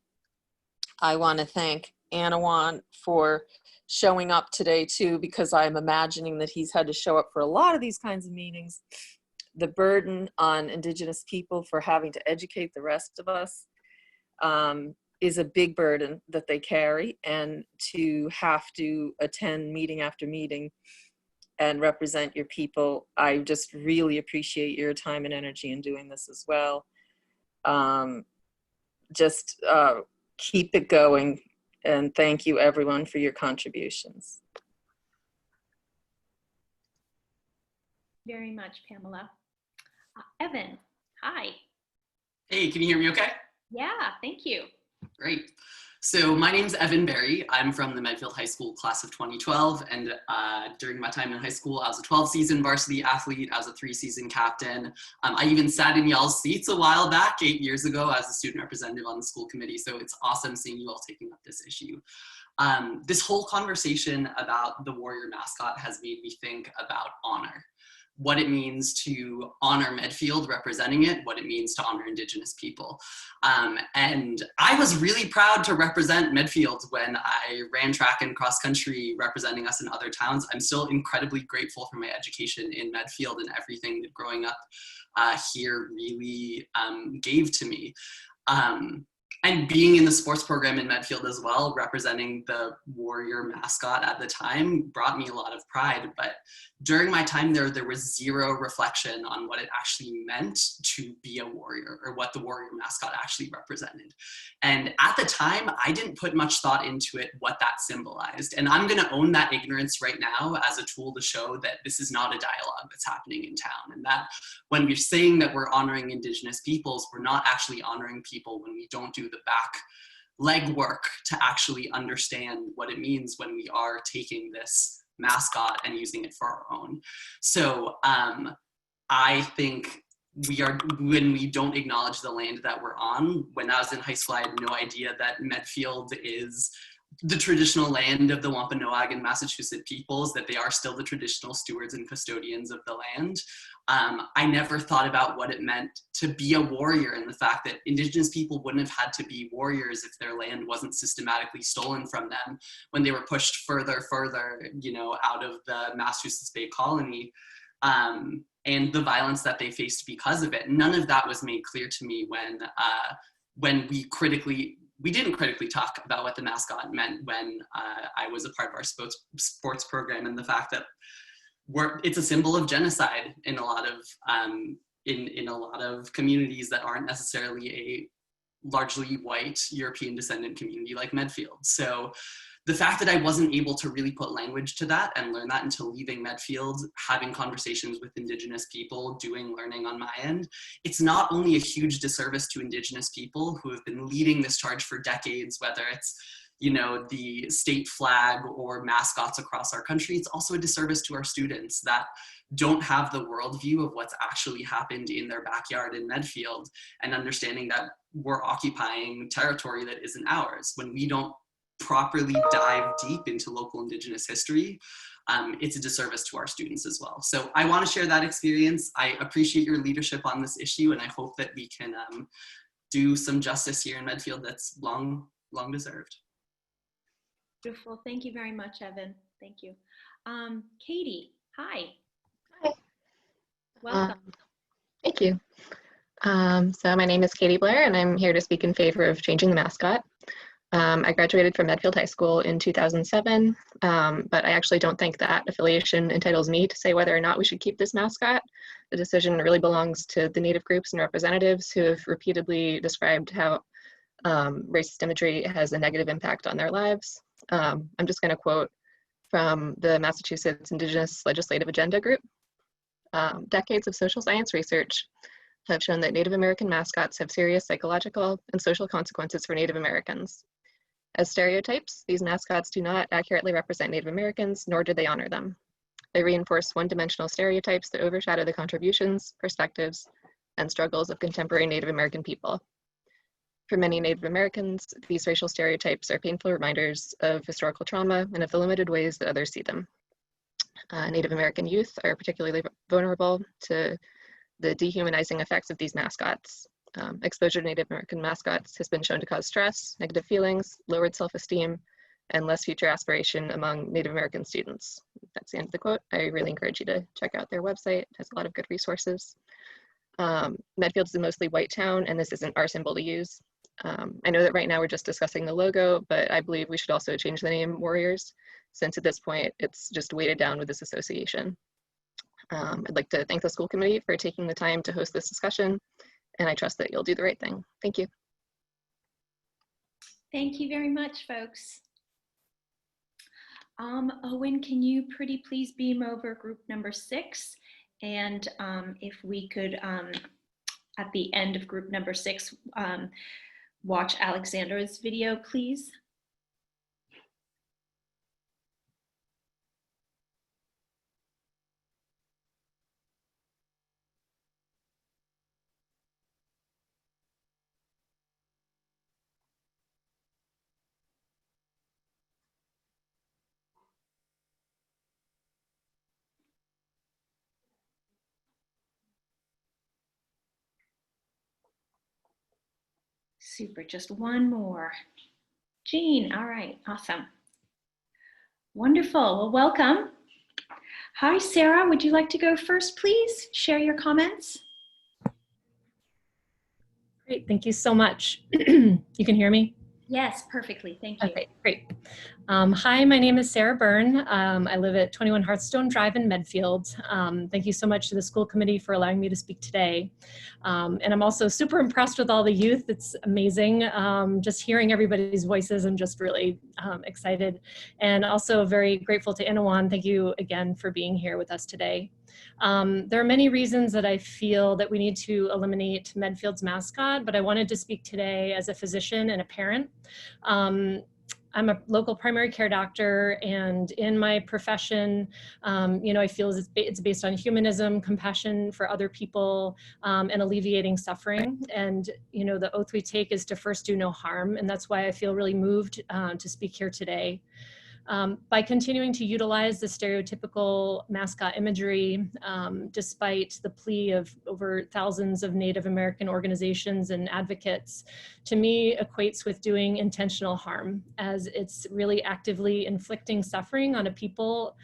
I want to thank Anawan for showing up today too, because I'm imagining that he's had to show up for a lot of these kinds of meetings. The burden on Indigenous people for having to educate the rest of us is a big burden that they carry, and to have to attend meeting after meeting and represent your people. I just really appreciate your time and energy in doing this as well. Just keep it going, and thank you everyone for your contributions. Very much, Pamela. Evan, hi. Hey, can you hear me okay? Yeah, thank you. Great. So my name's Evan Berry. I'm from the Medfield High School class of 2012, and during my time in high school, I was a 12-season varsity athlete. I was a 3-season captain. I even sat in y'all's seats a while back, 8 years ago, as a student representative on the school committee, so it's awesome seeing you all taking up this issue. This whole conversation about the warrior mascot has made me think about honor. what it means to honor Medfield representing it, what it means to honor Indigenous people. And I was really proud to represent Medfield when I ran track and cross country representing us in other towns. I'm still incredibly grateful for my education in Medfield and everything that growing up here really gave to me. And being in the sports program in Medfield as well, representing the Warrior mascot at the time, brought me a lot of pride. But during my time there was zero reflection on what it actually meant to be a warrior or what the Warrior mascot actually represented. And at the time, I didn't put much thought into it, what that symbolized. And I'm gonna own that ignorance right now as a tool to show that this is not a dialogue that's happening in town. And that when we're saying that we're honoring Indigenous peoples, we're not actually honoring people when we don't do the back legwork to actually understand what it means when we are taking this mascot and using it for our own. So I think when we don't acknowledge the land that we're on, when I was in high school, I had no idea that Medfield is the traditional land of the Wampanoag and Massachusetts peoples, that they are still the traditional stewards and custodians of the land. I never thought about what it meant to be a warrior and the fact that Indigenous people wouldn't have had to be warriors if their land wasn't systematically stolen from them when they were pushed further, you know, out of the Massachusetts Bay Colony, and the violence that they faced because of it. None of that was made clear to me when we didn't critically talk about what the mascot meant when I was a part of our sports program, and the fact that it's a symbol of genocide in a lot of in a lot of communities that aren't necessarily a largely white European descendant community like Medfield. So the fact that I wasn't able to really put language to that and learn that until leaving Medfield, having conversations with Indigenous people, doing learning on my end, it's not only a huge disservice to Indigenous people who have been leading this charge for decades, whether it's, you know, the state flag or mascots across our country, it's also a disservice to our students that don't have the worldview of what's actually happened in their backyard in Medfield, and understanding that we're occupying territory that isn't ours. When we don't properly dive deep into local Indigenous history, it's a disservice to our students as well. So I want to share that experience. I appreciate your leadership on this issue, and I hope that we can do some justice here in Medfield that's long deserved. Beautiful. Thank you very much, Evan. Thank you. Katie, hi. Hi. Welcome. Thank you. So my name is Katie Blair, and I'm here to speak in favor of changing the mascot. I graduated from Medfield High School in 2007, but I actually don't think that affiliation entitles me to say whether or not we should keep this mascot. The decision really belongs to the Native groups and representatives who have repeatedly described how racist imagery has a negative impact on their lives. I'm just going to quote from the Massachusetts Indigenous Legislative Agenda Group. Decades of social science research have shown that Native American mascots have serious psychological and social consequences for Native Americans. As stereotypes, these mascots do not accurately represent Native Americans, nor do they honor them. They reinforce one-dimensional stereotypes that overshadow the contributions, perspectives, and struggles of contemporary Native American people. For many Native Americans, these racial stereotypes are painful reminders of historical trauma and of the limited ways that others see them. Native American youth are particularly vulnerable to the dehumanizing effects of these mascots. Exposure to Native American mascots has been shown to cause stress, negative feelings, lowered self-esteem, and less future aspiration among Native American students. That's the end of the quote. I really encourage you to check out their website. It has a lot of good resources. Medfield is a mostly white town, and this isn't our symbol to use. I know that right now we're just discussing the logo, but I believe we should also change the name Warriors, since at this point it's just weighted down with this association. I'd like to thank the school committee for taking the time to host this discussion, and I trust that you'll do the right thing. Thank you. Thank you very much, folks. Owen, can you pretty please beam over group number 6? And if we could, at the end of group number 6, watch Alexandra's video, please. Super, just one more. Jean, all right, awesome. Wonderful, well, welcome. Hi, Sarah, would you like to go first, please? Share your comments. Great, thank you so much. You can hear me? Yes, perfectly, thank you. Okay, great. Hi, my name is Sarah Byrne. I live at 21 Hearthstone Drive in Medfield. Thank you so much to the school committee for allowing me to speak today. And I'm also super impressed with all the youth. It's amazing. Just hearing everybody's voices, I'm just really excited. And also very grateful to Anawan. Thank you again for being here with us today. There are many reasons that I feel that we need to eliminate Medfield's mascot, but I wanted to speak today as a physician and a parent. I'm a local primary care doctor, and in my profession, I feel it's based on humanism, compassion for other people, and alleviating suffering. And, the oath we take is to first do no harm, and that's why I feel really moved to speak here today. By continuing to utilize the stereotypical mascot imagery, despite the plea of over thousands of Native American organizations and advocates, to me equates with doing intentional harm, as it's really actively inflicting suffering on a people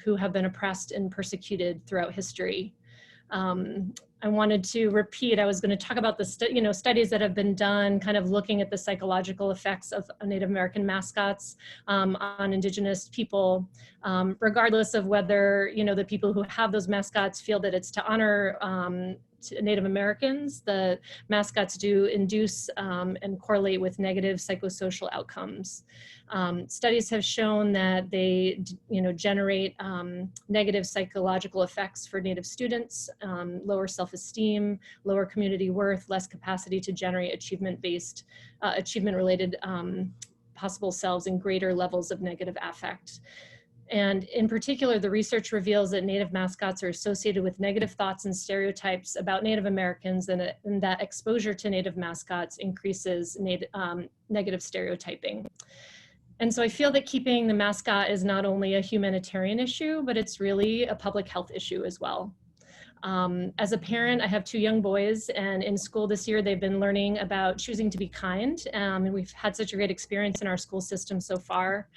who have been oppressed and persecuted throughout history. I wanted to repeat, I was going to talk about the studies that have been done, kind of looking at the psychological effects of Native American mascots on Indigenous people, regardless of whether, the people who have those mascots feel that it's to honor Native Americans. The mascots do induce and correlate with negative psychosocial outcomes. Studies have shown that they, generate negative psychological effects for Native students, lower self-esteem, lower community worth, less capacity to generate achievement-related possible selves, and greater levels of negative affect. And in particular, the research reveals that Native mascots are associated with negative thoughts and stereotypes about Native Americans, and that exposure to Native mascots increases negative stereotyping. And so I feel that keeping the mascot is not only a humanitarian issue, but it's really a public health issue as well. As a parent, I have 2 young boys, and in school this year, they've been learning about choosing to be kind. And we've had such a great experience in our school system so far.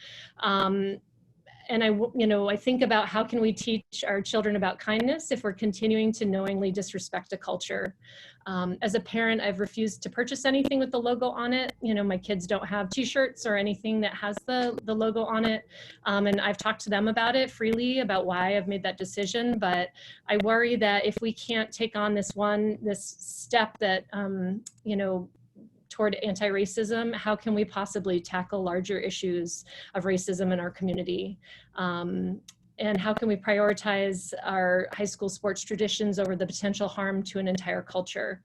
And I think about how can we teach our children about kindness if we're continuing to knowingly disrespect a culture. As a parent, I've refused to purchase anything with the logo on it. My kids don't have t-shirts or anything that has the logo on it. And I've talked to them about it freely, about why I've made that decision. But I worry that if we can't take on this step that, toward anti-racism, how can we possibly tackle larger issues of racism in our community? And how can we prioritize our high school sports traditions over the potential harm to an entire culture?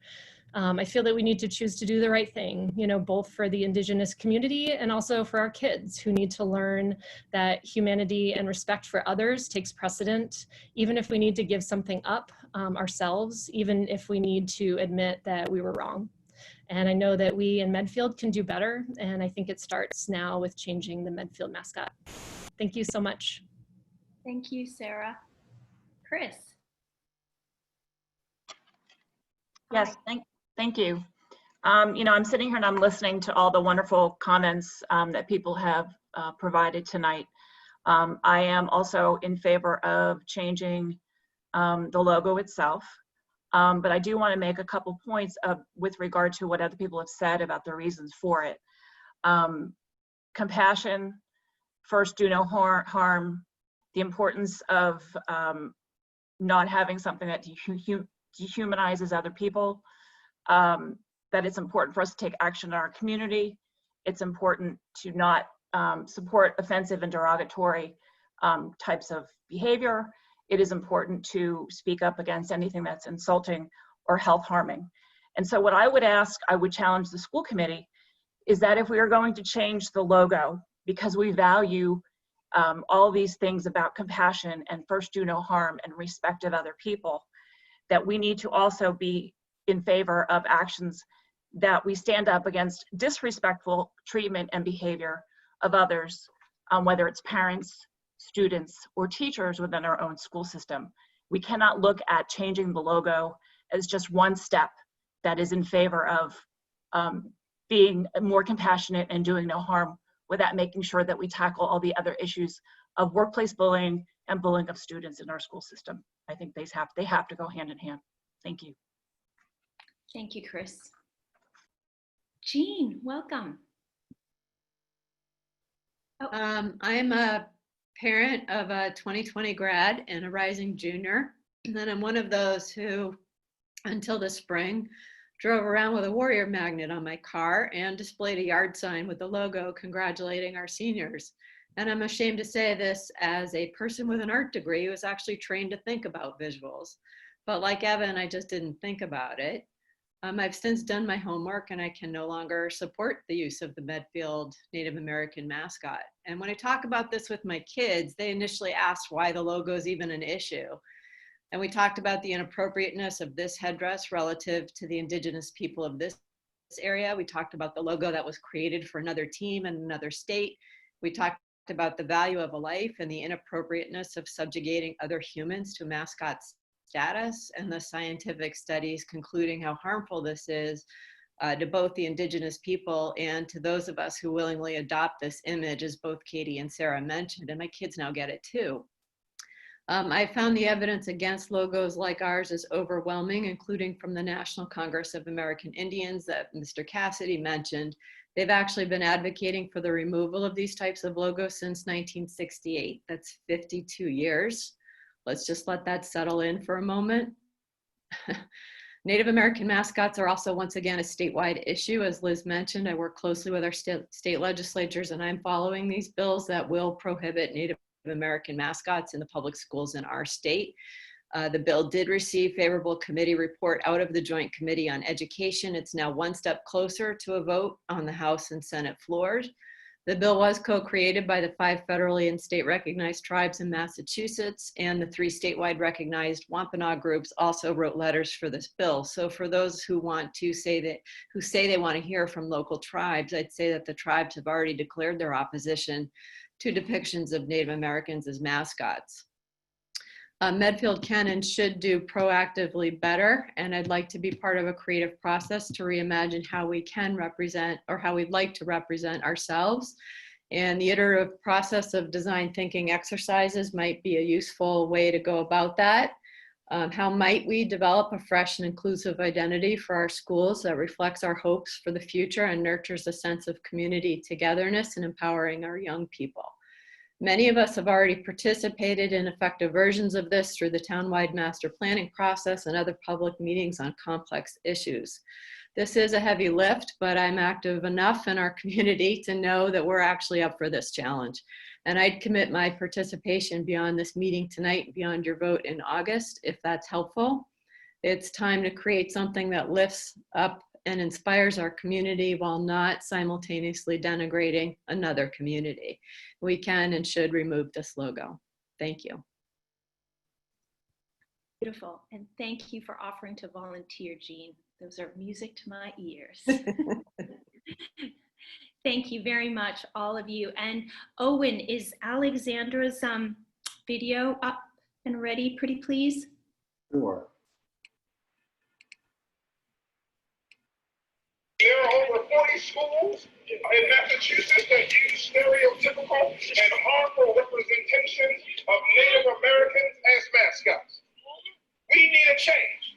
I feel that we need to choose to do the right thing, both for the Indigenous community and also for our kids, who need to learn that humanity and respect for others takes precedent, even if we need to give something up ourselves, even if we need to admit that we were wrong. And I know that we in Medfield can do better, and I think it starts now with changing the Medfield mascot. Thank you so much. Thank you, Sarah. Chris. Yes, thank you. I'm sitting here and I'm listening to all the wonderful comments that people have provided tonight. I am also in favor of changing the logo itself. But I do want to make a couple points with regard to what other people have said about the reasons for it. Compassion, first do no harm, the importance of not having something that dehumanizes other people, that it's important for us to take action in our community. It's important to not support offensive and derogatory types of behavior. It is important to speak up against anything that's insulting or health harming. And so what I would challenge the school committee is that if we are going to change the logo, because we value all these things about compassion and first do no harm and respect of other people, that we need to also be in favor of actions that we stand up against disrespectful treatment and behavior of others, whether it's parents, students, or teachers within our own school system. We cannot look at changing the logo as just one step that is in favor of being more compassionate and doing no harm, without making sure that we tackle all the other issues of workplace bullying and bullying of students in our school system. I think they have to go hand in hand. Thank you. Thank you, Chris. Jean, welcome. I'm a parent of a 2020 grad and a rising junior. And then I'm one of those who, until this spring, drove around with a Warrior magnet on my car and displayed a yard sign with the logo congratulating our seniors. And I'm ashamed to say this as a person with an art degree who was actually trained to think about visuals. But like Evan, I just didn't think about it. I've since done my homework and I can no longer support the use of the Medfield Native American mascot. And when I talk about this with my kids, they initially asked why the logo is even an issue. And we talked about the inappropriateness of this headdress relative to the indigenous people of this area. We talked about the logo that was created for another team in another state. We talked about the value of a life and the inappropriateness of subjugating other humans to mascots status, and the scientific studies concluding how harmful this is to both the indigenous people and to those of us who willingly adopt this image, as both Katie and Sarah mentioned, and my kids now get it too. I found the evidence against logos like ours is overwhelming, including from the National Congress of American Indians that Mr. Cassidy mentioned. They've actually been advocating for the removal of these types of logos since 1968. That's 52 years. Let's just let that settle in for a moment. Native American mascots are also once again a statewide issue. As Liz mentioned, I work closely with our state legislatures and I'm following these bills that will prohibit Native American mascots in the public schools in our state. The bill did receive favorable committee report out of the Joint Committee on Education. It's now one step closer to a vote on the House and Senate floors. The bill was co-created by the 5 federally and state recognized tribes in Massachusetts, and the 3 statewide recognized Wampanoag groups also wrote letters for this bill. So for those who say they want to hear from local tribes, I'd say that the tribes have already declared their opposition to depictions of Native Americans as mascots. Medfield can and should do proactively better, and I'd like to be part of a creative process to reimagine how we can represent, or how we'd like to represent ourselves. And the iterative process of design thinking exercises might be a useful way to go about that. How might we develop a fresh and inclusive identity for our schools that reflects our hopes for the future and nurtures a sense of community togetherness and empowering our young people? Many of us have already participated in effective versions of this through the townwide master planning process and other public meetings on complex issues. This is a heavy lift, but I'm active enough in our community to know that we're actually up for this challenge. And I'd commit my participation beyond this meeting tonight, beyond your vote in August, if that's helpful. It's time to create something that lifts up and inspires our community while not simultaneously denigrating another community. We can and should remove this logo. Thank you. Beautiful, and thank you for offering to volunteer, Jean. Those are music to my ears. Thank you very much, all of you. And Owen, is Alexandra's video up and ready, pretty please? Sure. There are over 40 schools in Massachusetts that use stereotypical and harmful representations of Native Americans as mascots. We need a change,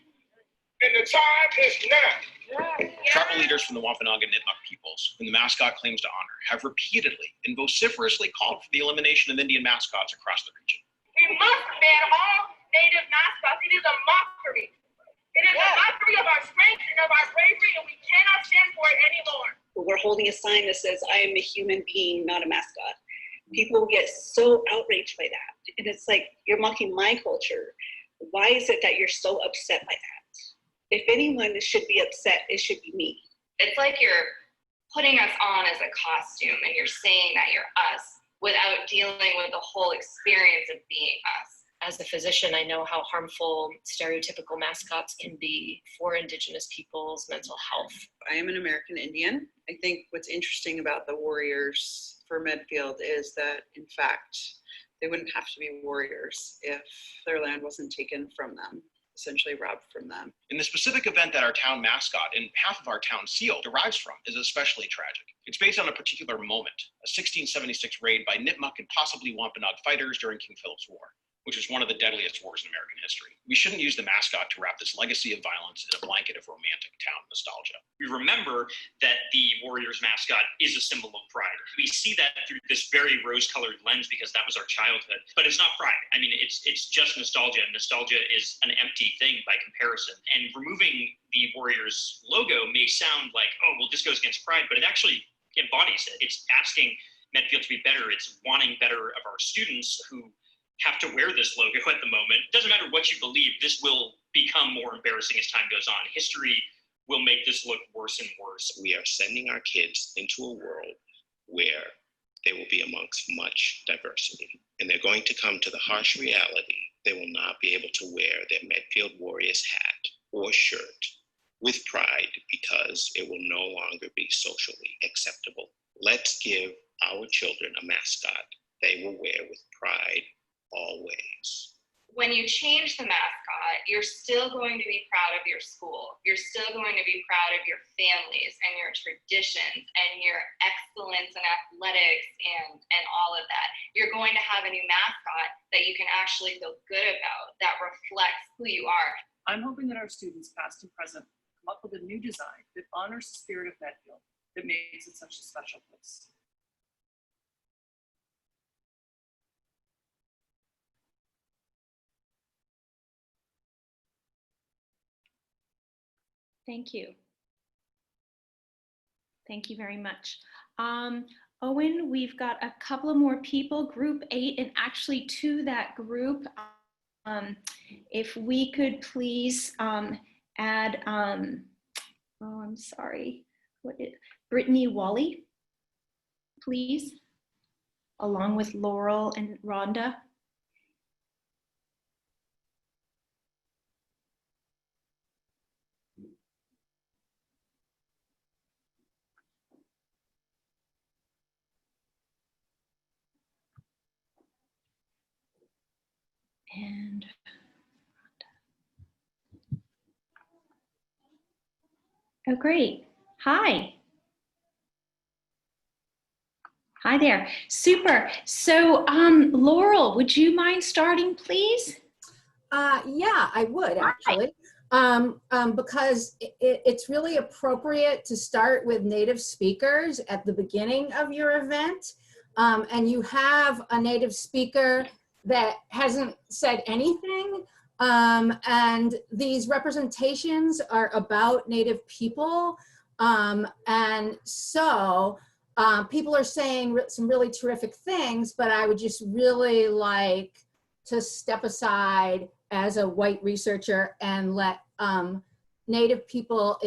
and the time is now. Tribal leaders from the Wampanoag and Nipmuc peoples, whom the mascot claims to honor, have repeatedly and vociferously called for the elimination of Indian mascots across the region. We must ban all Native mascots. It is a mockery. It is a mockery of our strength and of our bravery, and we cannot stand for it anymore. We're holding a sign that says, I am a human being, not a mascot. People get so outraged by that. And it's like, you're mocking my culture. Why is it that you're so upset by that? If anyone should be upset, it should be me. It's like you're putting us on as a costume and you're saying that you're us without dealing with the whole experience of being us. As a physician, I know how harmful stereotypical mascots can be for Indigenous people's mental health. I am an American Indian. I think what's interesting about the warriors for Medfield is that, in fact, they wouldn't have to be warriors if their land wasn't taken from them. essentially robbed from them. And the specific event that our town mascot and half of our town seal derives from is especially tragic. It's based on a particular moment, a 1676 raid by Nipmuc and possibly Wampanoag fighters during King Philip's War, which was one of the deadliest wars in American history. We shouldn't use the mascot to wrap this legacy of violence in a blanket of romantic town nostalgia. We remember that the Warriors mascot is a symbol of pride. We see that through this very rose-colored lens because that was our childhood, but it's not pride. I mean, it's just nostalgia, and nostalgia is an empty thing by comparison. And removing the Warriors logo may sound like, oh, well, this goes against pride, but it actually embodies it. It's asking Medfield to be better. It's wanting better of our students who have to wear this logo at the moment. It doesn't matter what you believe, this will become more embarrassing as time goes on. History will make this look worse and worse. We are sending our kids into a world where they will be amongst much diversity. And they're going to come to the harsh reality they will not be able to wear their Medfield Warriors hat or shirt with pride because it will no longer be socially acceptable. Let's give our children a mascot they will wear with pride always. When you change the mascot, you're still going to be proud of your school. You're still going to be proud of your families and your traditions and your excellence in athletics and all of that. You're going to have a new mascot that you can actually feel good about, that reflects who you are. I'm hoping that our students, past and present, come up with a new design that honors the spirit of Medfield, that makes it such a special place. Thank you. Thank you very much. Owen, we've got a couple of more people, group 8, and actually to that group, if we could please add, oh, I'm sorry, Brittany Wally, please, along with Laurel and Rhonda. And oh, great. Hi. Hi there. Super. So, Laurel, would you mind starting, please? Yeah, I would actually. Because it's really appropriate to start with native speakers at the beginning of your event. And you have a native speaker that hasn't said anything. And these representations are about Native people. And so people are saying some really terrific things, but I would just really like to step aside as a white researcher and let Native people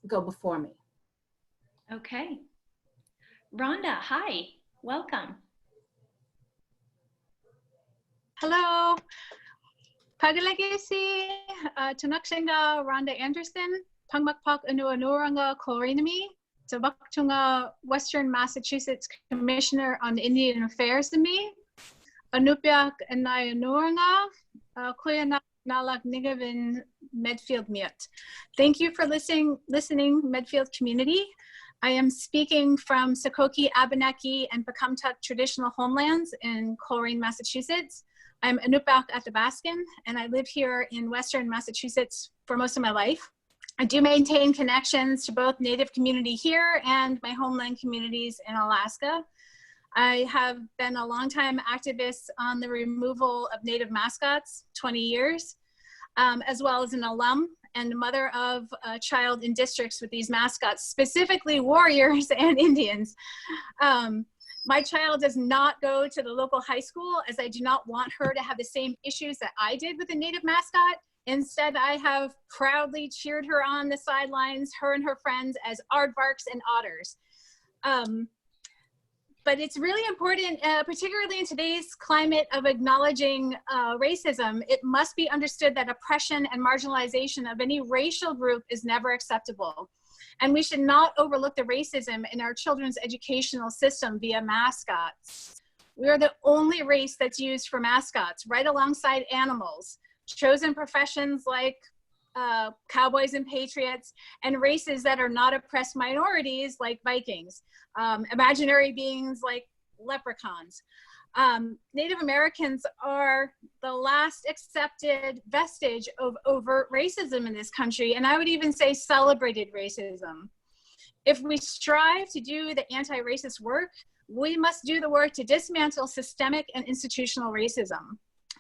go before me. Okay. Rhonda, hi, welcome. Hello. Pagalagi si Tunaksinga Rhonda Anderson, Pangmakpak Anuanuranga Klorinami, Tabaktunga Western Massachusetts Commissioner on Indian Affairs me, Anupiak Anayanuranga, Kuyana Nalak Nigavin Medfield Miut. Thank you for listening, Medfield community. I am speaking from Sokoke, Abenaki, and Pecumtuck traditional homelands in Coleraine, Massachusetts. I'm Anupiak Athabaskan, and I live here in Western Massachusetts for most of my life. I do maintain connections to both Native community here and my homeland communities in Alaska. I have been a longtime activist on the removal of Native mascots, 20 years, as well as an alum and mother of a child in districts with these mascots, specifically warriors and Indians. My child does not go to the local high school as I do not want her to have the same issues that I did with a Native mascot. Instead, I have proudly cheered her on the sidelines, her and her friends, as aardvarks and otters. But it's really important, particularly in today's climate of acknowledging racism, it must be understood that oppression and marginalization of any racial group is never acceptable. And we should not overlook the racism in our children's educational system via mascots. We are the only race that's used for mascots, right alongside animals. chosen professions like cowboys and patriots, and races that are not oppressed minorities like Vikings, imaginary beings like leprechauns. Native Americans are the last accepted vestige of overt racism in this country, and I would even say celebrated racism. If we strive to do the anti-racist work, we must do the work to dismantle systemic and institutional racism.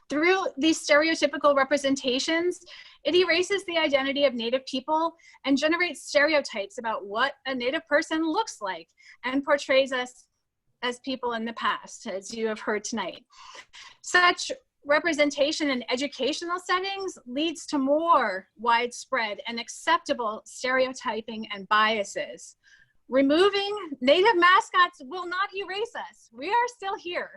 Through these stereotypical representations, it erases the identity of Native people and generates stereotypes about what a Native person looks like and portrays us as people in the past, as you have heard tonight. Such representation in educational settings leads to more widespread and acceptable stereotyping and biases. Removing Native mascots will not erase us. We are still here.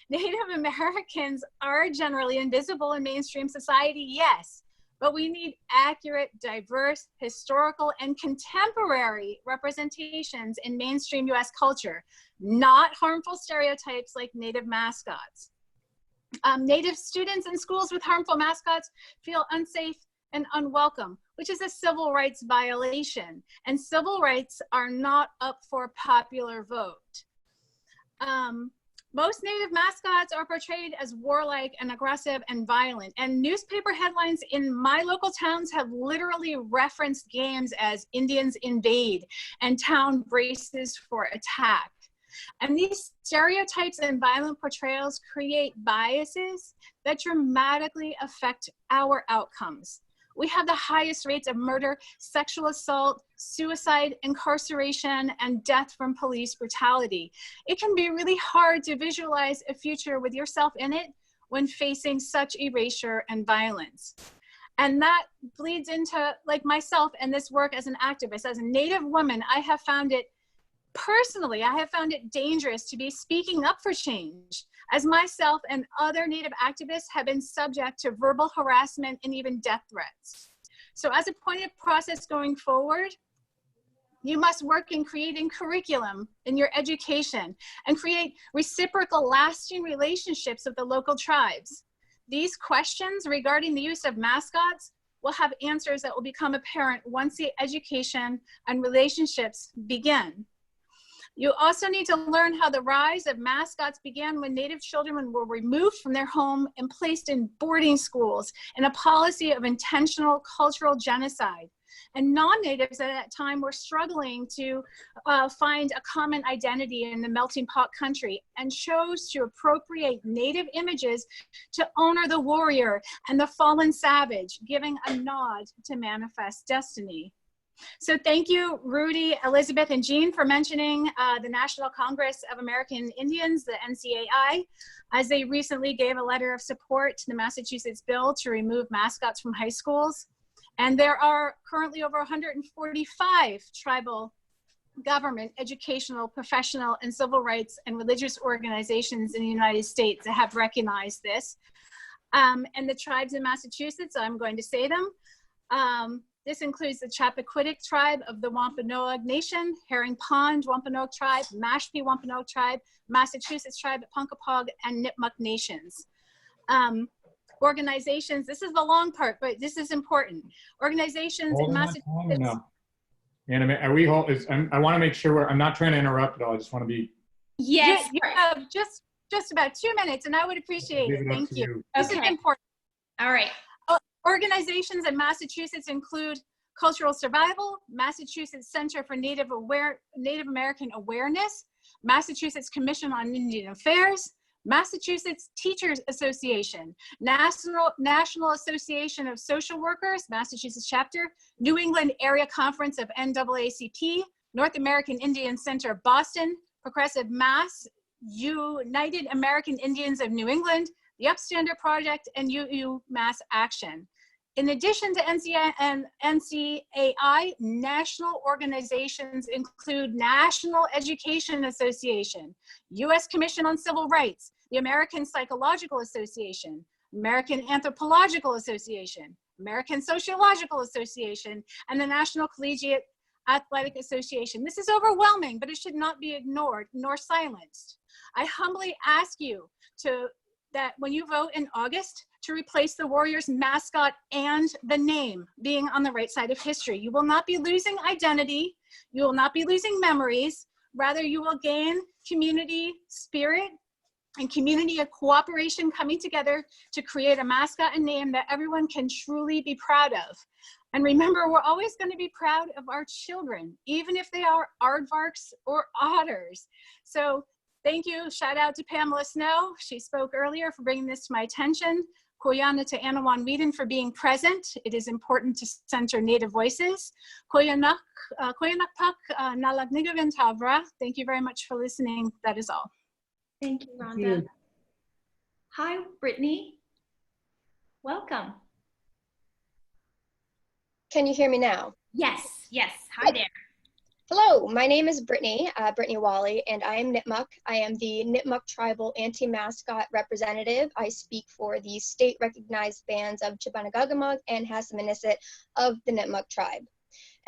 Native Americans are generally invisible in mainstream society, yes, but we need accurate, diverse, historical, and contemporary representations in mainstream US culture, not harmful stereotypes like Native mascots. Native students in schools with harmful mascots feel unsafe and unwelcome, which is a civil rights violation, and civil rights are not up for popular vote. Most Native mascots are portrayed as warlike and aggressive and violent, and newspaper headlines in my local towns have literally referenced games as Indians invade and town braces for attack. And these stereotypes and violent portrayals create biases that dramatically affect our outcomes. We have the highest rates of murder, sexual assault, suicide, incarceration, and death from police brutality. It can be really hard to visualize a future with yourself in it when facing such erasure and violence. And that bleeds into, like myself and this work as an activist. As a Native woman, I have found it personally, I have found it dangerous to be speaking up for change, as myself and other Native activists have been subject to verbal harassment and even death threats. So as a pointed process going forward, you must work in creating curriculum in your education and create reciprocal, lasting relationships with the local tribes. These questions regarding the use of mascots will have answers that will become apparent once the education and relationships begin. You also need to learn how the rise of mascots began when Native children were removed from their home and placed in boarding schools in a policy of intentional cultural genocide. And non-Natives at that time were struggling to find a common identity in the melting pot country and chose to appropriate Native images to honor the warrior and the fallen savage, giving a nod to manifest destiny. So thank you, Rudy, Elizabeth, and Jean for mentioning the National Congress of American Indians, the NCAI, as they recently gave a letter of support to the Massachusetts bill to remove mascots from high schools. And there are currently over 145 tribal government, educational, professional, and civil rights and religious organizations in the United States that have recognized this. And the tribes in Massachusetts, I'm going to say them. This includes the Chappaquiddick tribe of the Wampanoag Nation, Herring Pond Wampanoag tribe, Mashpee Wampanoag tribe, Massachusetts tribe, Punkapaug, and Nipmuc nations. Organizations, this is the long part, but this is important. Organizations in Massachusetts. No. And are we all, I want to make sure I'm not trying to interrupt at all. I just want to be. Yes, you have just about 2 minutes, and I would appreciate it. Thank you. This is important. All right. Organizations in Massachusetts include Cultural Survival, Massachusetts Center for Native American Awareness, Massachusetts Commission on Indian Affairs, Massachusetts Teachers Association, National Association of Social Workers, Massachusetts Chapter, New England Area Conference of NAACP, North American Indian Center, Boston, Progressive Mass, United American Indians of New England, the Upstander Project, and UU Mass Action. In addition to NCAI, national organizations include National Education Association, U.S. Commission on Civil Rights, the American Psychological Association, American Anthropological Association, American Sociological Association, and the National Collegiate Athletic Association. This is overwhelming, but it should not be ignored nor silenced. I humbly ask you that when you vote in August, to replace the Warriors mascot and the name being on the right side of history. You will not be losing identity. You will not be losing memories. Rather, you will gain community spirit and community of cooperation coming together to create a mascot and name that everyone can truly be proud of. And remember, we're always going to be proud of our children, even if they are aardvarks or otters. So thank you. Shout out to Pamela Snow. She spoke earlier for bringing this to my attention. Koyana to Anawan Whedon for being present. It is important to center Native voices. Koyanak Pak Nalagnigavan Tavra. Thank you very much for listening. That is all. Thank you, Rhonda. Hi, Brittany. Welcome. Can you hear me now? Yes, yes. Hi there. Hello, my name is Brittany, Brittany Wally, and I am Nipmuc. I am the Nipmuc Tribal Anti-Mascot Representative. I speak for the state-recognized bands of Chibanagugamug and Hassaminnisset of the Nipmuc tribe.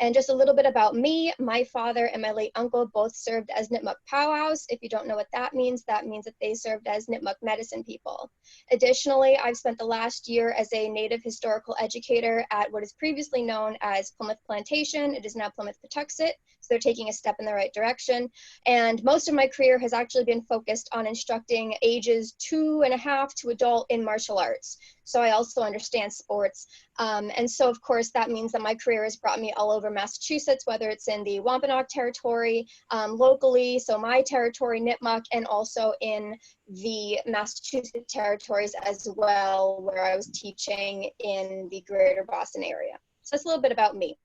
And just a little bit about me, my father and my late uncle both served as Nipmuc powwows. If you don't know what that means that they served as Nipmuc medicine people. Additionally, I've spent the last year as a Native historical educator at what is previously known as Plymouth Plantation. It is now Plymouth Patuxet, so they're taking a step in the right direction. And most of my career has actually been focused on instructing ages 2.5 to adult in martial arts. So I also understand sports. And so, of course, that means that my career has brought me all over Massachusetts, whether it's in the Wampanoag territory, locally, so my territory, Nipmuc, and also in the Massachusetts territories as well, where I was teaching in the greater Boston area. So that's a little bit about me.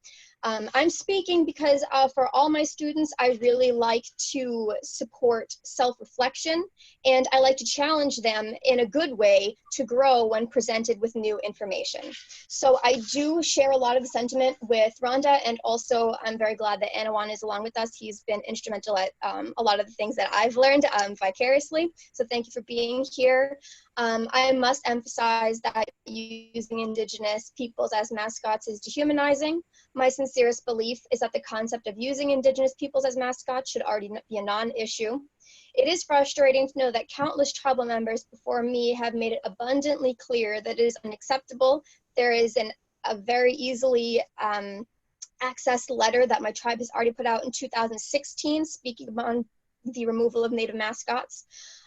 I'm speaking because for all my students, I really like to support self-reflection, and I like to challenge them in a good way to grow when presented with new information. So I do share a lot of the sentiment with Rhonda, and also I'm very glad that Anawan is along with us. He's been instrumental at a lot of the things that I've learned vicariously. So thank you for being here. I must emphasize that using Indigenous peoples as mascots is dehumanizing. My sincerest belief is that the concept of using Indigenous peoples as mascots should already be a non-issue. It is frustrating to know that countless tribal members before me have made it abundantly clear that it is unacceptable. There is a very easily accessed letter that my tribe has already put out in 2016 speaking on the removal of Native mascots.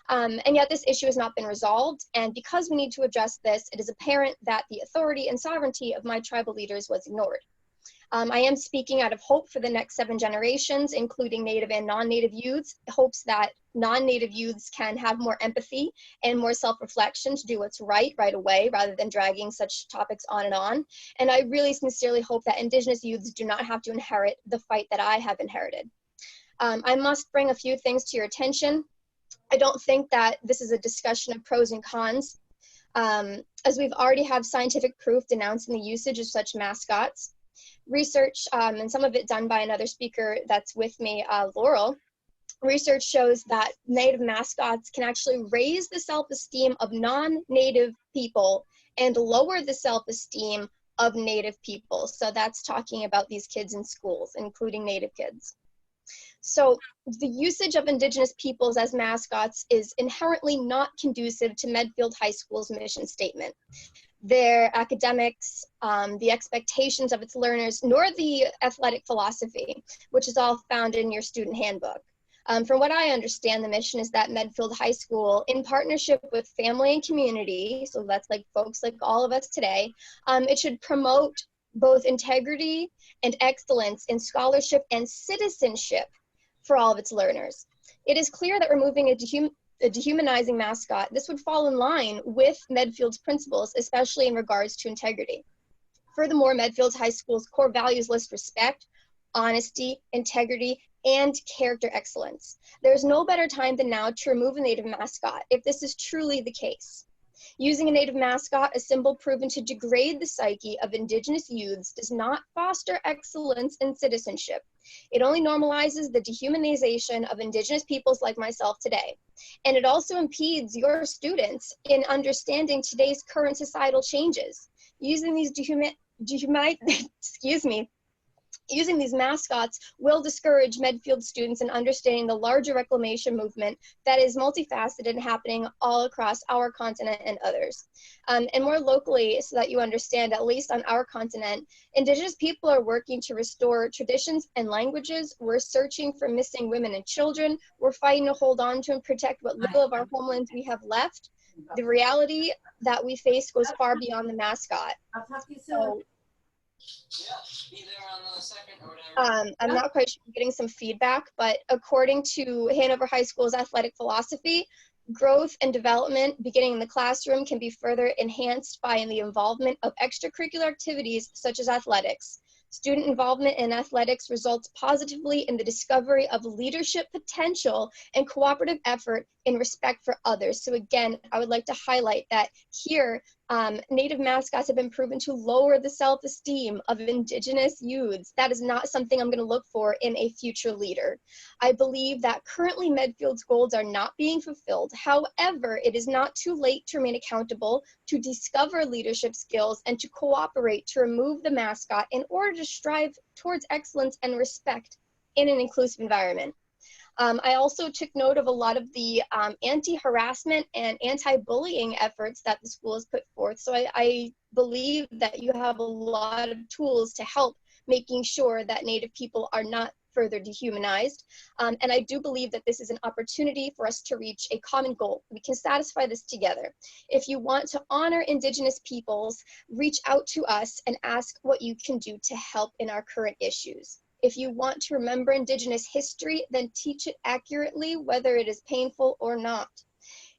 And yet this issue has not been resolved. And because we need to address this, it is apparent that the authority and sovereignty of my tribal leaders was ignored. I am speaking out of hope for the next 7 generations, including Native and non-Native youths, hopes that non-Native youths can have more empathy and more self-reflection to do what's right away, rather than dragging such topics on and on. And I really sincerely hope that Indigenous youths do not have to inherit the fight that I have inherited. I must bring a few things to your attention. I don't think that this is a discussion of pros and cons, as we've already have scientific proof denouncing the usage of such mascots. Research, and some of it done by another speaker that's with me, Laurel, research shows that Native mascots can actually raise the self-esteem of non-Native people and lower the self-esteem of Native people. So that's talking about these kids in schools, including Native kids. So the usage of Indigenous peoples as mascots is inherently not conducive to Medfield High School's mission statement. Their academics, the expectations of its learners, nor the athletic philosophy, which is all found in your student handbook. From what I understand, the mission is that Medfield High School, in partnership with family and community, so that's like folks like all of us today, it should promote both integrity and excellence in scholarship and citizenship for all of its learners. It is clear that removing a dehumanizing mascot, this would fall in line with Medfield's principles, especially in regards to integrity. Furthermore, Medfield High School's core values list respect, honesty, integrity, and character excellence. There's no better time than now to remove a Native mascot if this is truly the case. Using a Native mascot, a symbol proven to degrade the psyche of Indigenous youths, does not foster excellence in citizenship. It only normalizes the dehumanization of Indigenous peoples like myself today. And it also impedes your students in understanding today's current societal changes. Using these Using these mascots will discourage Medfield students in understanding the larger reclamation movement that is multifaceted and happening all across our continent and others. And more locally, so that you understand, at least on our continent, Indigenous people are working to restore traditions and languages. We're searching for missing women and children. We're fighting to hold on to and protect what little of our homelands we have left. The reality that we face goes far beyond the mascot. So, I'm not quite sure, I'm getting some feedback, but according to Hanover High School's athletic philosophy, growth and development beginning in the classroom can be further enhanced by the involvement of extracurricular activities such as athletics. Student involvement in athletics results positively in the discovery of leadership potential and cooperative effort in respect for others. So again, I would like to highlight that here, Native mascots have been proven to lower the self-esteem of Indigenous youths. That is not something I'm going to look for in a future leader. I believe that currently Medfield's goals are not being fulfilled. However, it is not too late to remain accountable, to discover leadership skills, and to cooperate to remove the mascot in order to strive towards excellence and respect in an inclusive environment. I also took note of a lot of the anti-harassment and anti-bullying efforts that the school has put forth. So I believe that you have a lot of tools to help making sure that Native people are not further dehumanized. And I do believe that this is an opportunity for us to reach a common goal. We can satisfy this together. If you want to honor Indigenous peoples, reach out to us and ask what you can do to help in our current issues. If you want to remember Indigenous history, then teach it accurately, whether it is painful or not.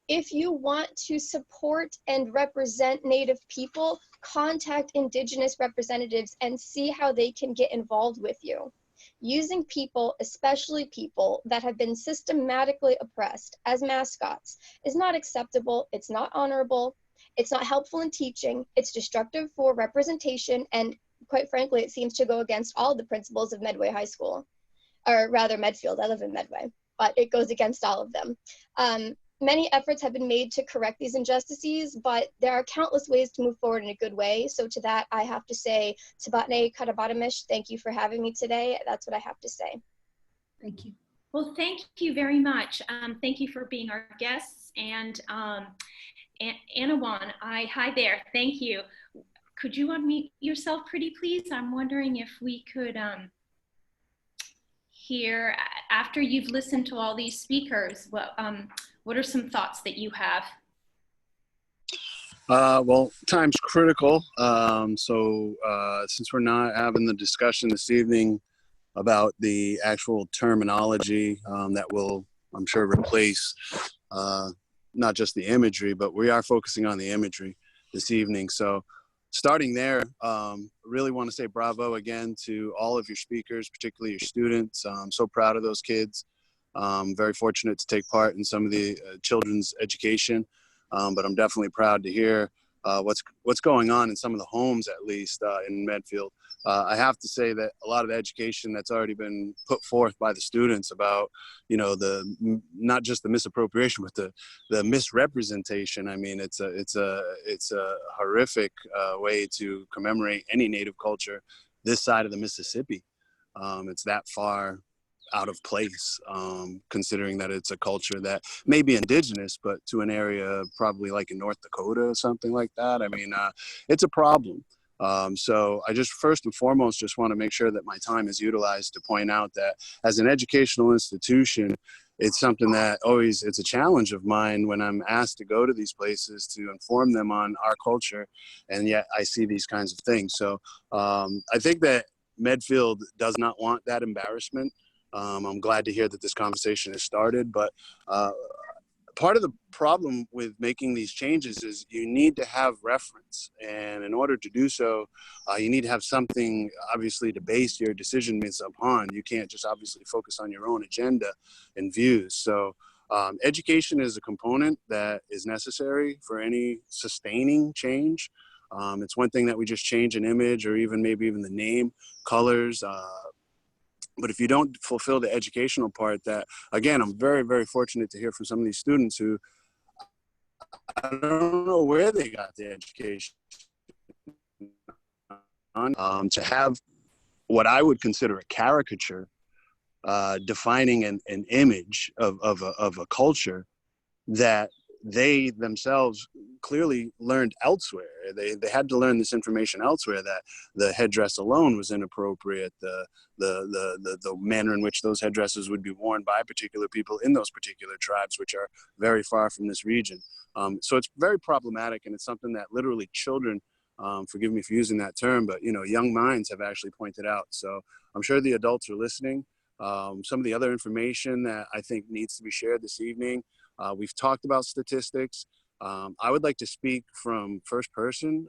If you want to support and represent Native people, contact Indigenous representatives and see how they can get involved with you. Using people, especially people that have been systematically oppressed as mascots, is not acceptable, it's not honorable, it's not helpful in teaching, it's destructive for representation, and quite frankly, it seems to go against all the principles of Medway High School, or rather Medfield. I live in Medway, but it goes against all of them. Many efforts have been made to correct these injustices, but there are countless ways to move forward in a good way. So to that, I have to say, Sabatne Katabatamish, thank you for having me today. That's what I have to say. Thank you. Well, thank you very much. Thank you for being our guests. And Anawan, hi there. Thank you. Could you unmute yourself pretty please? I'm wondering if we could hear, after you've listened to all these speakers, what are some thoughts that you have? Well, time's critical. Since we're not having the discussion this evening about the actual terminology that will, I'm sure, replace not just the imagery, but we are focusing on the imagery this evening. So starting there, really want to say bravo again to all of your speakers, particularly your students. I'm so proud of those kids. Very fortunate to take part in some of the children's education, but I'm definitely proud to hear what's going on in some of the homes, at least in Medfield. I have to say that a lot of the education that's already been put forth by the students about, you know, not just the misappropriation, but the misrepresentation. I mean, it's a horrific way to commemorate any Native culture this side of the Mississippi. It's that far out of place, considering that it's a culture that may be indigenous, but to an area probably like in North Dakota or something like that. I mean, it's a problem. So I just first and foremost just want to make sure that my time is utilized to point out that as an educational institution, it's something that it's a challenge of mine when I'm asked to go to these places to inform them on our culture, and yet I see these kinds of things. So I think that Medfield does not want that embarrassment. I'm glad to hear that this conversation has started, but part of the problem with making these changes is you need to have reference. And in order to do so, you need to have something, obviously, to base your decision-making upon. You can't just obviously focus on your own agenda and views. So education is a component that is necessary for any sustaining change. It's one thing that we just change an image or maybe even the name, colors, but if you don't fulfill the educational part, that, again, I'm very, very fortunate to hear from some of these students who, I don't know where they got the education on, to have what I would consider a caricature, defining an image of a culture that they themselves clearly learned elsewhere. They had to learn this information elsewhere, that the headdress alone was inappropriate, the manner in which those headdresses would be worn by particular people in those particular tribes, which are very far from this region. So it's very problematic, and it's something that literally children, forgive me for using that term, but young minds have actually pointed out. So I'm sure the adults are listening. Some of the other information that I think needs to be shared this evening, we've talked about statistics. I would like to speak from first person.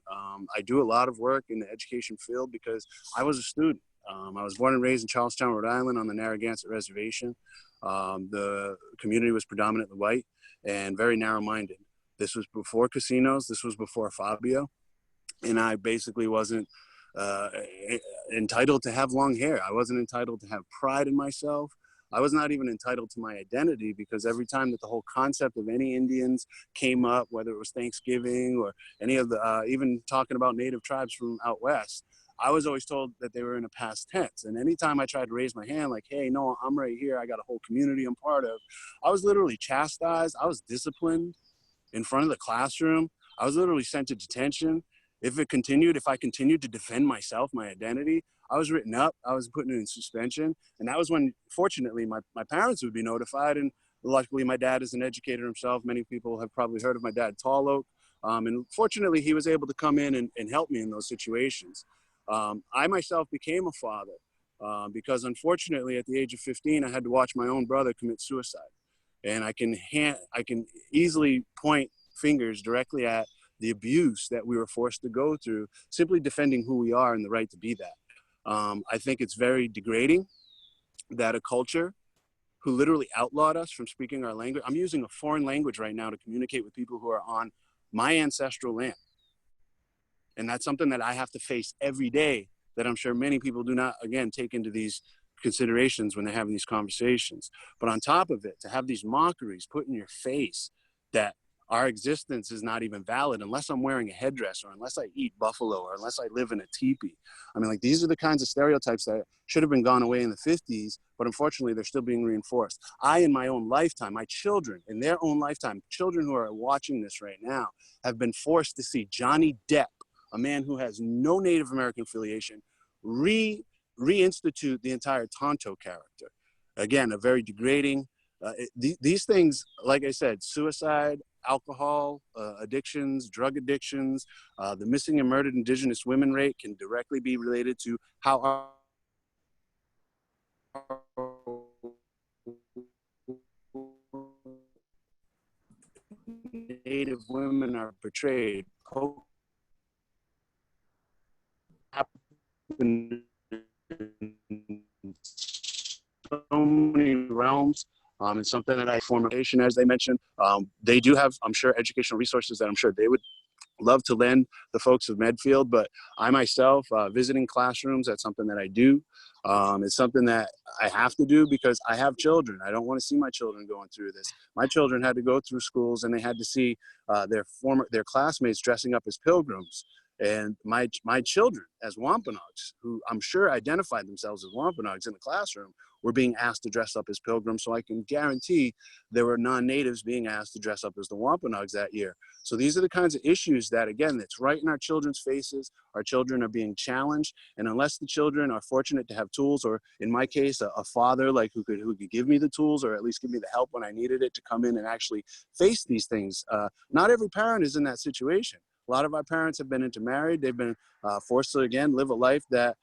I do a lot of work in the education field because I was a student. I was born and raised in Charlestown, Rhode Island on the Narragansett Reservation. The community was predominantly white and very narrow-minded. This was before casinos. This was before Fabio. And I basically wasn't entitled to have long hair. I wasn't entitled to have pride in myself. I was not even entitled to my identity, because every time that the whole concept of any Indians came up, whether it was Thanksgiving or any of the, even talking about native tribes from out west, I was always told that they were in a past tense. And anytime I tried to raise my hand, like, hey, no, I'm right here, I got a whole community I'm part of, I was literally chastised. I was disciplined in front of the classroom. I was literally sent to detention. If I continued to defend myself, my identity, I was written up, I was put in suspension. And that was when, fortunately, my parents would be notified. And luckily, my dad is an educator himself. Many people have probably heard of my dad, Tall Oak. And fortunately, he was able to come in and help me in those situations. I myself became a father because, unfortunately, at the age of 15, I had to watch my own brother commit suicide. And I can easily point fingers directly at the abuse that we were forced to go through, simply defending who we are and the right to be that. I think it's very degrading that a culture who literally outlawed us from speaking our language. I'm using a foreign language right now to communicate with people who are on my ancestral land. And that's something that I have to face every day, that I'm sure many people do not, again, take into these considerations when they're having these conversations. But on top of it, to have these mockeries put in your face that our existence is not even valid unless I'm wearing a headdress, or unless I eat buffalo, or unless I live in a teepee. I mean, like, these are the kinds of stereotypes that should have been gone away in the 50s, but unfortunately they're still being reinforced. In my own lifetime, my children, in their own lifetime, children who are watching this right now, have been forced to see Johnny Depp, a man who has no Native American affiliation, reinstitute the entire Tonto character. Again, a very degrading, these things, like I said, suicide, alcohol addictions, drug addictions, the missing and murdered Indigenous women rate can directly be related to how our Native women are portrayed. In so many realms. It's something that I form, as they mentioned. They do have, I'm sure, educational resources that I'm sure they would love to lend the folks of Medfield, but I myself, visiting classrooms, that's something that I do. It's something that I have to do because I have children. I don't want to see my children going through this. My children had to go through schools and they had to see their classmates dressing up as pilgrims. And my children as Wampanoags, who I'm sure identified themselves as Wampanoags in the classroom, were being asked to dress up as pilgrims. So I can guarantee there were non-natives being asked to dress up as the Wampanoags that year. So these are the kinds of issues that, again, that's right in our children's faces. Our children are being challenged. And unless the children are fortunate to have tools, or in my case, a father like who could give me the tools, or at least give me the help when I needed it to come in and actually face these things. Not every parent is in that situation. A lot of our parents have been intermarried. They've been forced to, again, live a life that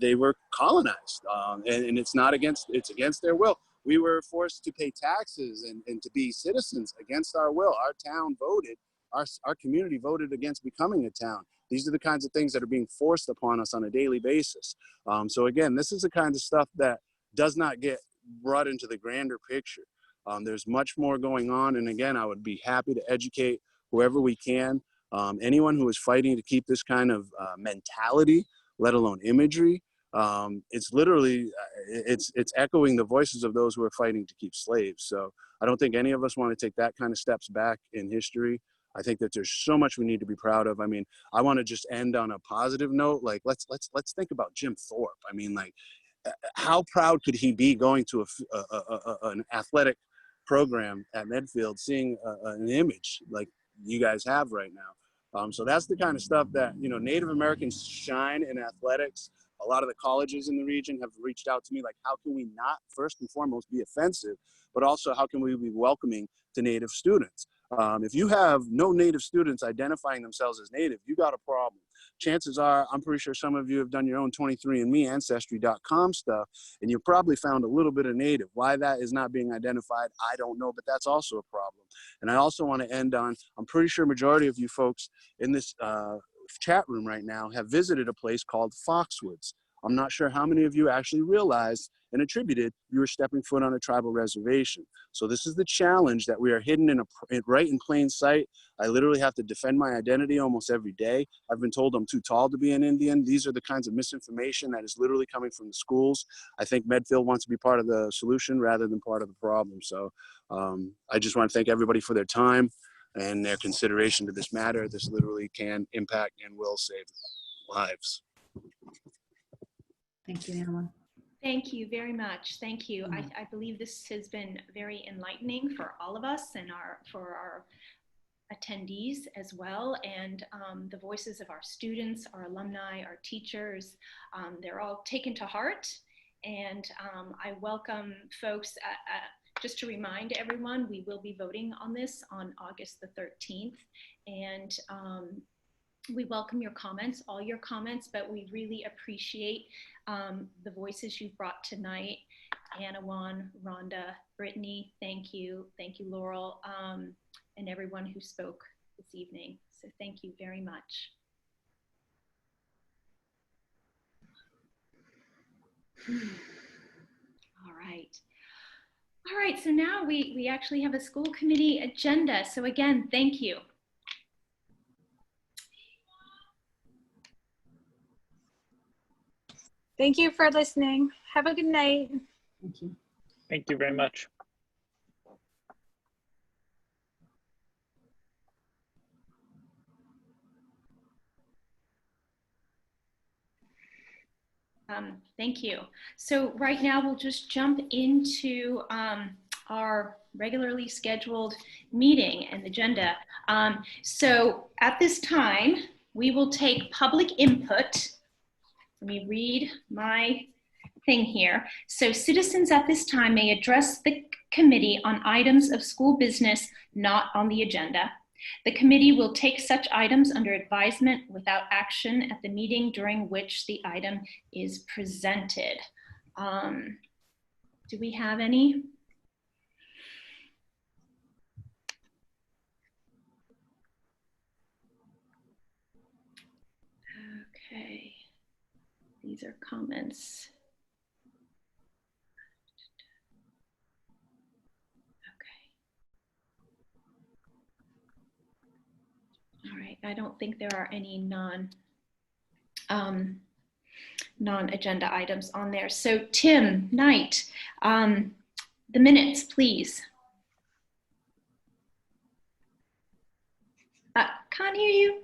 they were colonized. And it's against their will. We were forced to pay taxes and to be citizens against our will. Our town voted, our community voted against becoming a town. These are the kinds of things that are being forced upon us on a daily basis. So again, this is the kind of stuff that does not get brought into the grander picture. There's much more going on. And again, I would be happy to educate whoever we can. Anyone who is fighting to keep this kind of mentality, let alone imagery, it's literally, it's echoing the voices of those who are fighting to keep slaves. So I don't think any of us want to take that kind of steps back in history. I think that there's so much we need to be proud of. I mean, I want to just end on a positive note. Like, let's think about Jim Thorpe. I mean, like, how proud could he be going to an athletic program at Medfield, seeing an image like you guys have right now? So that's the kind of stuff that, you know, Native Americans shine in athletics. A lot of the colleges in the region have reached out to me, like, how can we not, first and foremost, be offensive, but also how can we be welcoming to Native students? If you have no Native students identifying themselves as Native, you got a problem. Chances are, I'm pretty sure some of you have done your own 23andMe, Ancestry.com stuff, and you've probably found a little bit of Native. Why that is not being identified, I don't know, but that's also a problem. And I also want to end on, I'm pretty sure majority of you folks in this chat room right now have visited a place called Foxwoods. I'm not sure how many of you actually realized and attributed you were stepping foot on a tribal reservation. So this is the challenge that we are hidden right in plain sight. I literally have to defend my identity almost every day. I've been told I'm too tall to be an Indian. These are the kinds of misinformation that is literally coming from the schools. I think Medfield wants to be part of the solution rather than part of the problem. So I just want to thank everybody for their time and their consideration to this matter. This literally can impact and will save lives. Thank you, Alan. Thank you very much. Thank you. I believe this has been very enlightening for all of us and for our attendees as well, and the voices of our students, our alumni, our teachers. They're all taken to heart, and I welcome folks. Just to remind everyone, we will be voting on this on August the 13th, and we welcome your comments, all your comments, but we really appreciate the voices you've brought tonight. Anawan, Rhonda, Brittany, thank you. Thank you, Laurel, and everyone who spoke this evening. So thank you very much. All right. All right, so now we actually have a school committee agenda. So again, thank you. Thank you for listening. Have a good night. Thank you. Thank you very much. Thank you. So right now we'll just jump into our regularly scheduled meeting and agenda. So at this time, we will take public input. Let me read my thing here. So citizens at this time may address the committee on items of school business not on the agenda. The committee will take such items under advisement without action at the meeting during which the item is presented. Do we have any? Okay, these are comments. All right, I don't think there are any non-agenda items on there. So Tim Knight, the minutes, please. Can't hear you.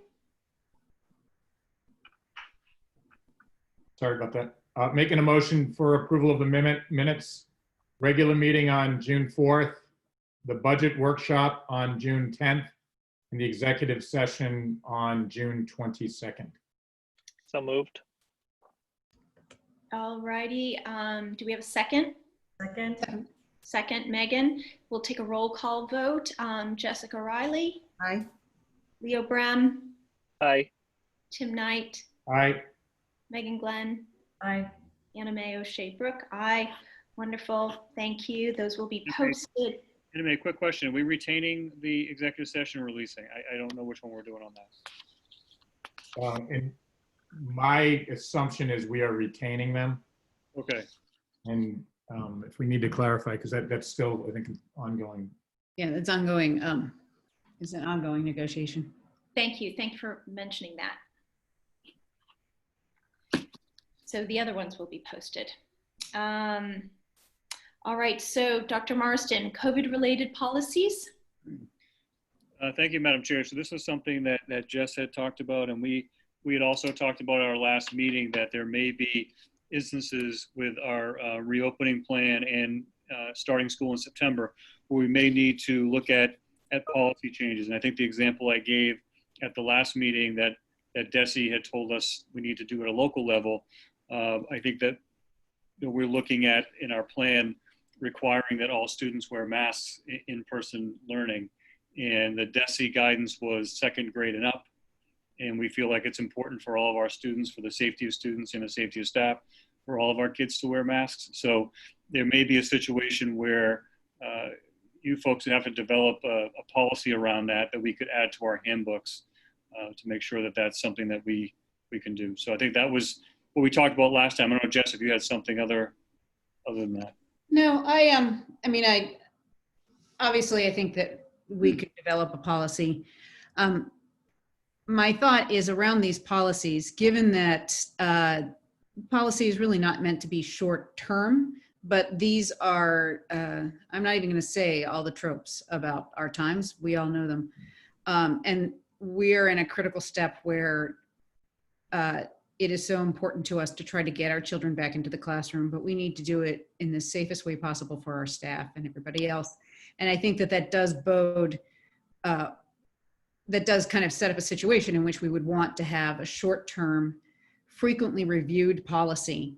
Sorry about that. Making a motion for approval of the minutes, regular meeting on June 4th, the budget workshop on June 10th, and the executive session on June 22nd. So moved. All righty. Do we have a second? Second. Second, Megan. We'll take a roll call vote. Jessica Riley. Aye. Leo Brem. Aye. Tim Knight. Aye. Megan Glenn. Aye. Anna Mae O'Shea Brooke. Aye. Wonderful. Thank you. Those will be posted. Anna Mae, quick question. Are we retaining the executive session or releasing? I don't know which one we're doing on that. And my assumption is we are retaining them. Okay. And if we need to clarify, because that's still, I think, ongoing. Yeah, that's ongoing. It's an ongoing negotiation. Thank you. Thank you for mentioning that. So the other ones will be posted. All right, so Dr. Marsden, COVID-related policies? Thank you, Madam Chair. So this is something that Jess had talked about, and we had also talked about at our last meeting that there may be instances with our reopening plan and starting school in September where we may need to look at policy changes. And I think the example I gave at the last meeting that Desi had told us we need to do at a local level, I think that we're looking at in our plan requiring that all students wear masks in person learning. And the DESE guidance was second grade and up. And we feel like it's important for all of our students, for the safety of students and the safety of staff, for all of our kids to wear masks. So there may be a situation where you folks have to develop a policy around that we could add to our handbooks to make sure that that's something that we can do. So I think that was what we talked about last time. I don't know, Jess, if you had something other than that. No, I mean, obviously I think that we could develop a policy. My thought is around these policies, given that policy is really not meant to be short term, but these are, I'm not even going to say all the tropes about our times. We all know them. And we're in a critical step where it is so important to us to try to get our children back into the classroom, but we need to do it in the safest way possible for our staff and everybody else. And I think that does bode, that does kind of set up a situation in which we would want to have a short-term, frequently reviewed policy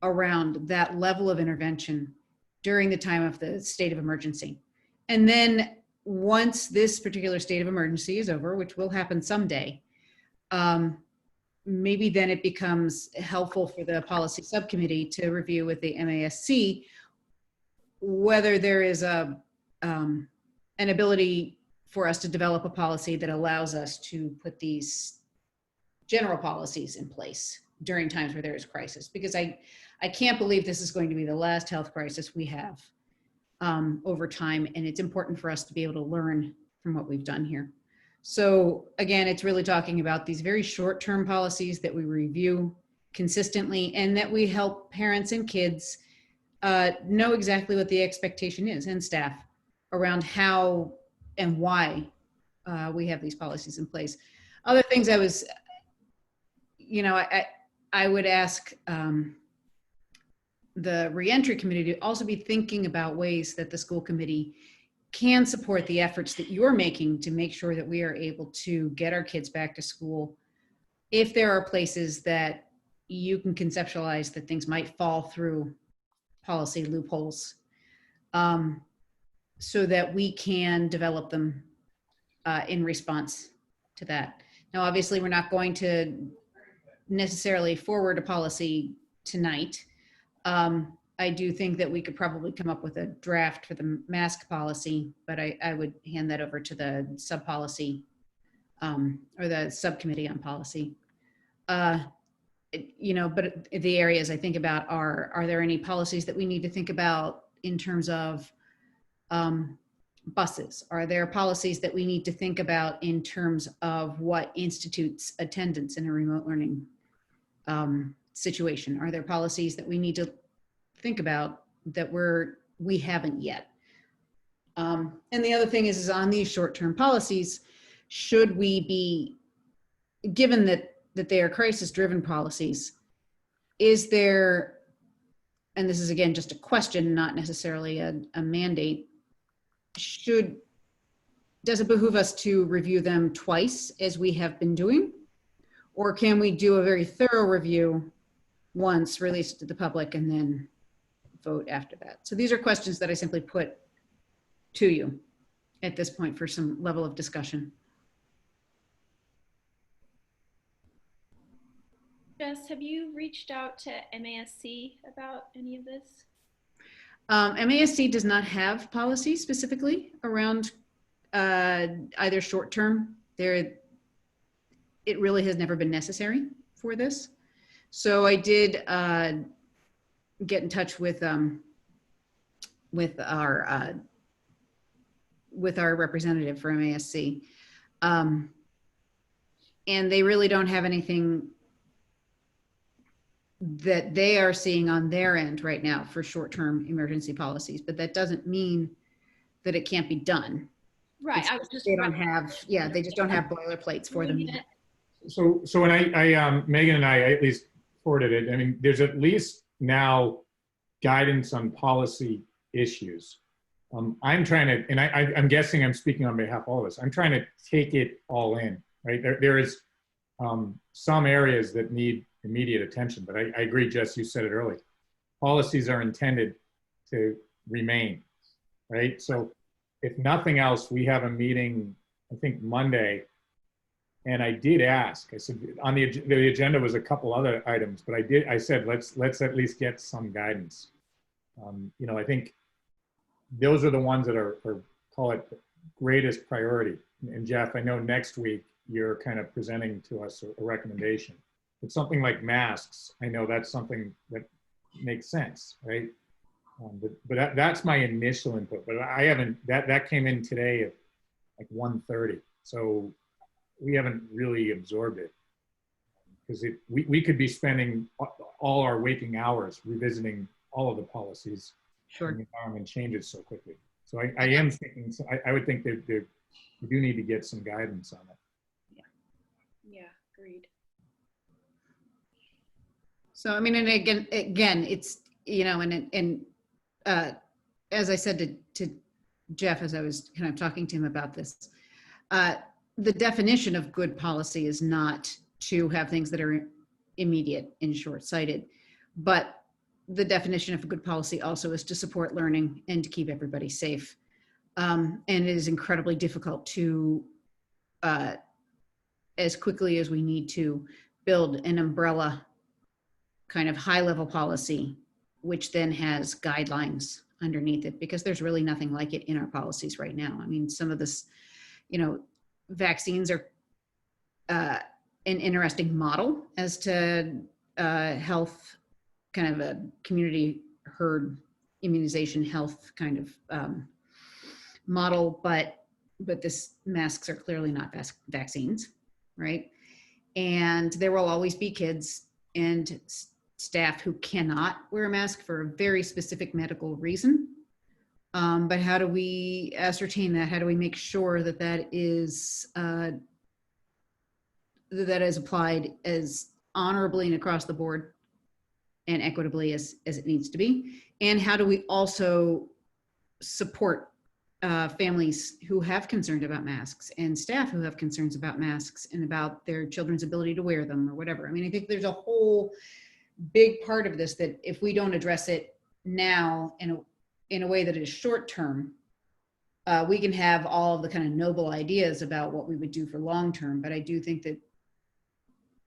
around that level of intervention during the time of the state of emergency. And then once this particular state of emergency is over, which will happen someday, maybe then it becomes helpful for the policy subcommittee to review with the MASC whether there is an ability for us to develop a policy that allows us to put these general policies in place during times where there is crisis. Because I can't believe this is going to be the last health crisis we have over time, and it's important for us to be able to learn from what we've done here. So again, it's really talking about these very short-term policies that we review consistently and that we help parents and kids know exactly what the expectation is, and staff, around how and why we have these policies in place. Other things I was, I would ask the reentry committee to also be thinking about ways that the school committee can support the efforts that you're making to make sure that we are able to get our kids back to school. If there are places that you can conceptualize that things might fall through policy loopholes, so that we can develop them in response to that. Now, obviously, we're not going to necessarily forward a policy tonight. I do think that we could probably come up with a draft for the mask policy, but I would hand that over to the sub policy or the subcommittee on policy. But the areas I think about are there any policies that we need to think about in terms of buses? Are there policies that we need to think about in terms of what institutes attendance in a remote learning situation? Are there policies that we need to think about that we haven't yet? And the other thing is on these short-term policies, should we be, given that they are crisis-driven policies, is there, and this is again just a question, not necessarily a mandate, does it behoove us to review them twice as we have been doing? Or can we do a very thorough review once, release it to the public, and then vote after that? So these are questions that I simply put to you at this point for some level of discussion. Jess, have you reached out to MASC about any of this? MASC does not have policy specifically around either short-term. It really has never been necessary for this. So I did get in touch with our representative for MASC, and they really don't have anything that they are seeing on their end right now for short-term emergency policies, but that doesn't mean that it can't be done. Right. It's I was just just they don't have, yeah, they just don't have boilerplates for them yet. So when Megan and I at least forwarded it, I mean, there's at least now guidance on policy issues. I'm trying to, and I'm guessing I'm speaking on behalf of all of us, I'm trying to take it all in, right? There is some areas that need immediate attention, but I agree, Jess, you said it early. Policies are intended to remain, right? So if nothing else, we have a meeting, I think Monday, and I did ask, I said, on the agenda was a couple other items, but I said, let's at least get some guidance. You know, I think those are the ones that are call it greatest priority. And Jeff, I know next week you're kind of presenting to us a recommendation. But something like masks, I know that's something that makes sense, right? But that's my initial input. But I haven't, that came in today at like 1:30. So we haven't really absorbed it. Because we could be spending all our waking hours revisiting all of the policies. Sure. And the environment changes so quickly. So I am thinking, so I would think that we do need to get some guidance on it. Yeah, agreed. So, I mean, and again, it's, you know, and as I said to Jeff, as I was kind of talking to him about this, the definition of good policy is not to have things that are immediate and short-sighted, but the definition of a good policy also is to support learning and to keep everybody safe. And it is incredibly difficult to, as quickly as we need to, build an umbrella kind of high-level policy, which then has guidelines underneath it, because there's really nothing like it in our policies right now. I mean, some of this, you know, vaccines are an interesting model as to health, kind of a community herd immunization health kind of model, but this masks are clearly not vaccines, right? And there will always be kids and staff who cannot wear a mask for a very specific medical reason. But how do we ascertain that? How do we make sure that that is applied as honorably and across the board and equitably as it needs to be? And how do we also support families who have concerns about masks and staff who have concerns about masks and about their children's ability to wear them or whatever? I mean, I think there's a whole big part of this that if we don't address it now in a way that is short term, we can have all of the kind of noble ideas about what we would do for long term. But I do think that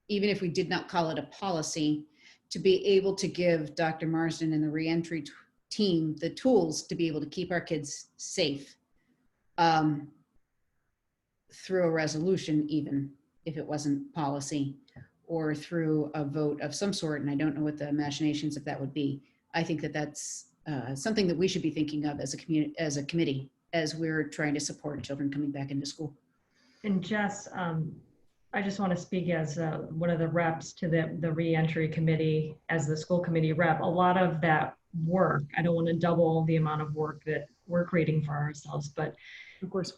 even if we did not call it a policy, to be able to give Dr. Marsden and the reentry team the tools to be able to keep our kids safe through a resolution, even if it wasn't policy, or through a vote of some sort, and I don't know what the machinations of that would be. I think that that's something that we should be thinking of as a committee, as we're trying to support children coming back into school. And Jess, I just want to speak as one of the reps to the reentry committee, as the school committee rep. A lot of that work, I don't want to double the amount of work that we're creating for ourselves, but of course,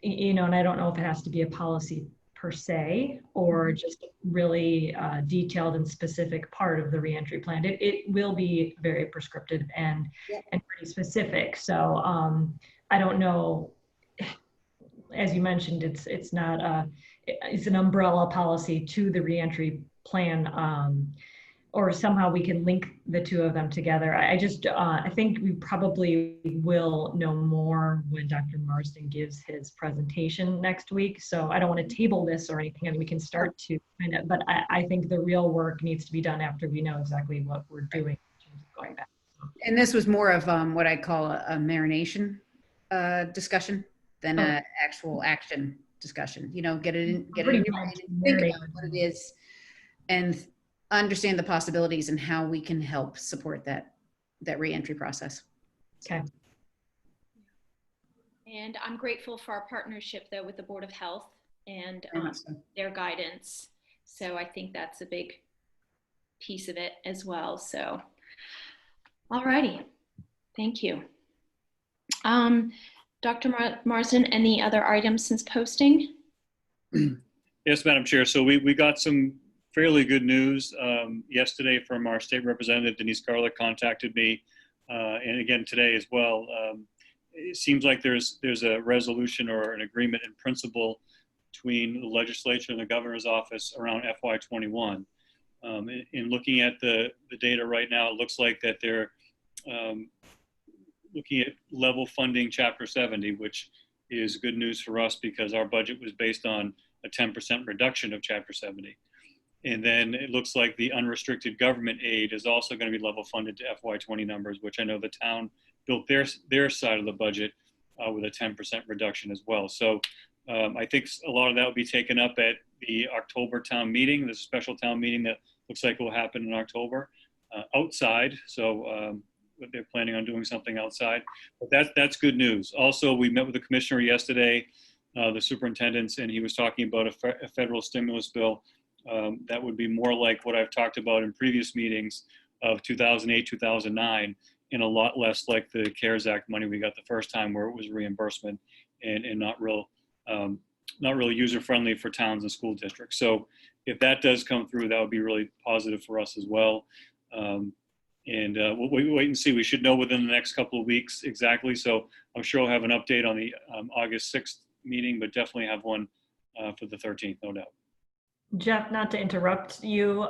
you know, and I don't know if it has to be a policy per se, or just really detailed and specific part of the reentry plan. It will be very prescriptive and pretty specific. So I don't know, as you mentioned, it's not it's an umbrella policy to the reentry plan, or somehow we can link the two of them together. I think we probably will know more when Dr. Marsden gives his presentation next week. So I don't want to table this or anything, and we can start to kind of, but I think the real work needs to be done after we know exactly what we're doing in terms of going back. And this was more of what I call a marination discussion than an actual action discussion. You know, get it in your brain and think about what it is, and understand the possibilities and how we can help support that reentry process. Okay. And I'm grateful for our partnership though with the Board of Health and their guidance. So I think that's a big piece of it as well. So, all righty, thank you. Dr. Marsden, any other items since posting? Yes, Madam Chair. So we got some fairly good news yesterday from our state representative. Denise Garlick contacted me, and again today as well. It seems like there's a resolution or an agreement in principle between the legislature and the governor's office around FY21. In looking at the data right now, it looks like that they're looking at level funding Chapter 70, which is good news for us because our budget was based on a 10% reduction of Chapter 70. And then it looks like the unrestricted government aid is also going to be level funded to FY20 numbers, which I know the town built their side of the budget with a 10% reduction as well. So I think a lot of that will be taken up at the October town meeting, the special town meeting that looks like will happen in October outside. So they're planning on doing something outside, but that's good news. Also, we met with the commissioner yesterday, the superintendents, and he was talking about a federal stimulus bill that would be more like what I've talked about in previous meetings of 2008, 2009, and a lot less like the CARES Act money we got the first time, where it was reimbursement and not real user-friendly for towns and school districts. So if that does come through, that would be really positive for us as well. We'll wait and see. We should know within the next couple of weeks exactly. So I'm sure I'll have an update on the August 6th meeting, but definitely have one for the 13th, no doubt. Jeff, not to interrupt you,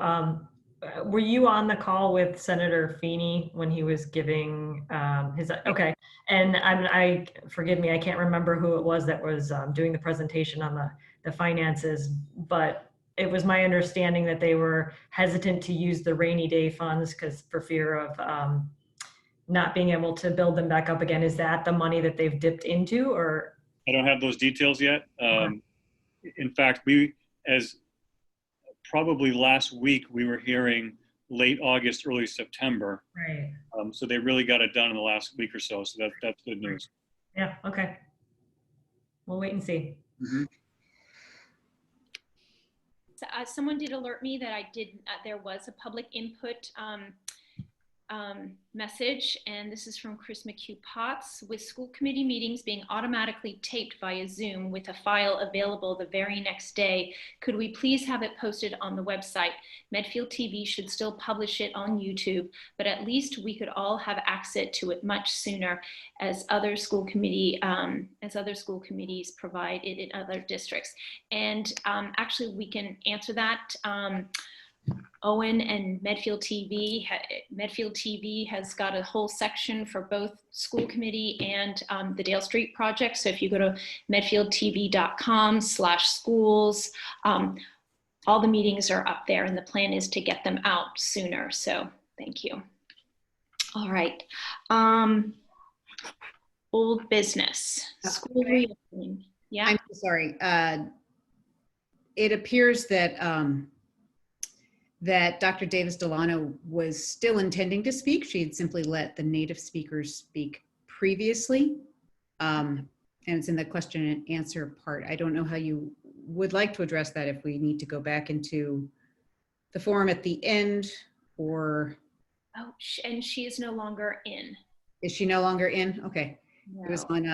were you on the call with Senator Feeney when he was giving his, okay. And I forgive me, I can't remember who it was that was doing the presentation on the finances, but it was my understanding that they were hesitant to use the rainy day funds because for fear of not being able to build them back up again. Is that the money that they've dipped into, or? I don't have those details yet. In fact, as probably last week, we were hearing late August, early September. Right. So they really got it done in the last week or so. So that's good news. Yeah, okay. We'll wait and see. Mm-hmm. So, someone did alert me that there was a public input message, and this is from Chris McHugh Potts. With school committee meetings being automatically taped via Zoom with a file available the very next day, could we please have it posted on the website? Medfield TV should still publish it on YouTube, but at least we could all have access to it much sooner, as other school committees provide it in other districts. And actually, we can answer that. Owen and Medfield TV has got a whole section for both school committee and the Dale Street project. So if you go to medfieldtv.com/schools, all the meetings are up there, and the plan is to get them out sooner. So thank you. All right. Old business, school reopening. Yeah. I'm sorry. It appears that that Dr. Davis Delano was still intending to speak. She had simply let the native speakers speak previously. And it's in the question and answer part. I don't know how you would like to address that, if we need to go back into the forum at the end, or. Oh, and she is no longer in. Is she no longer in? Okay. No. It was on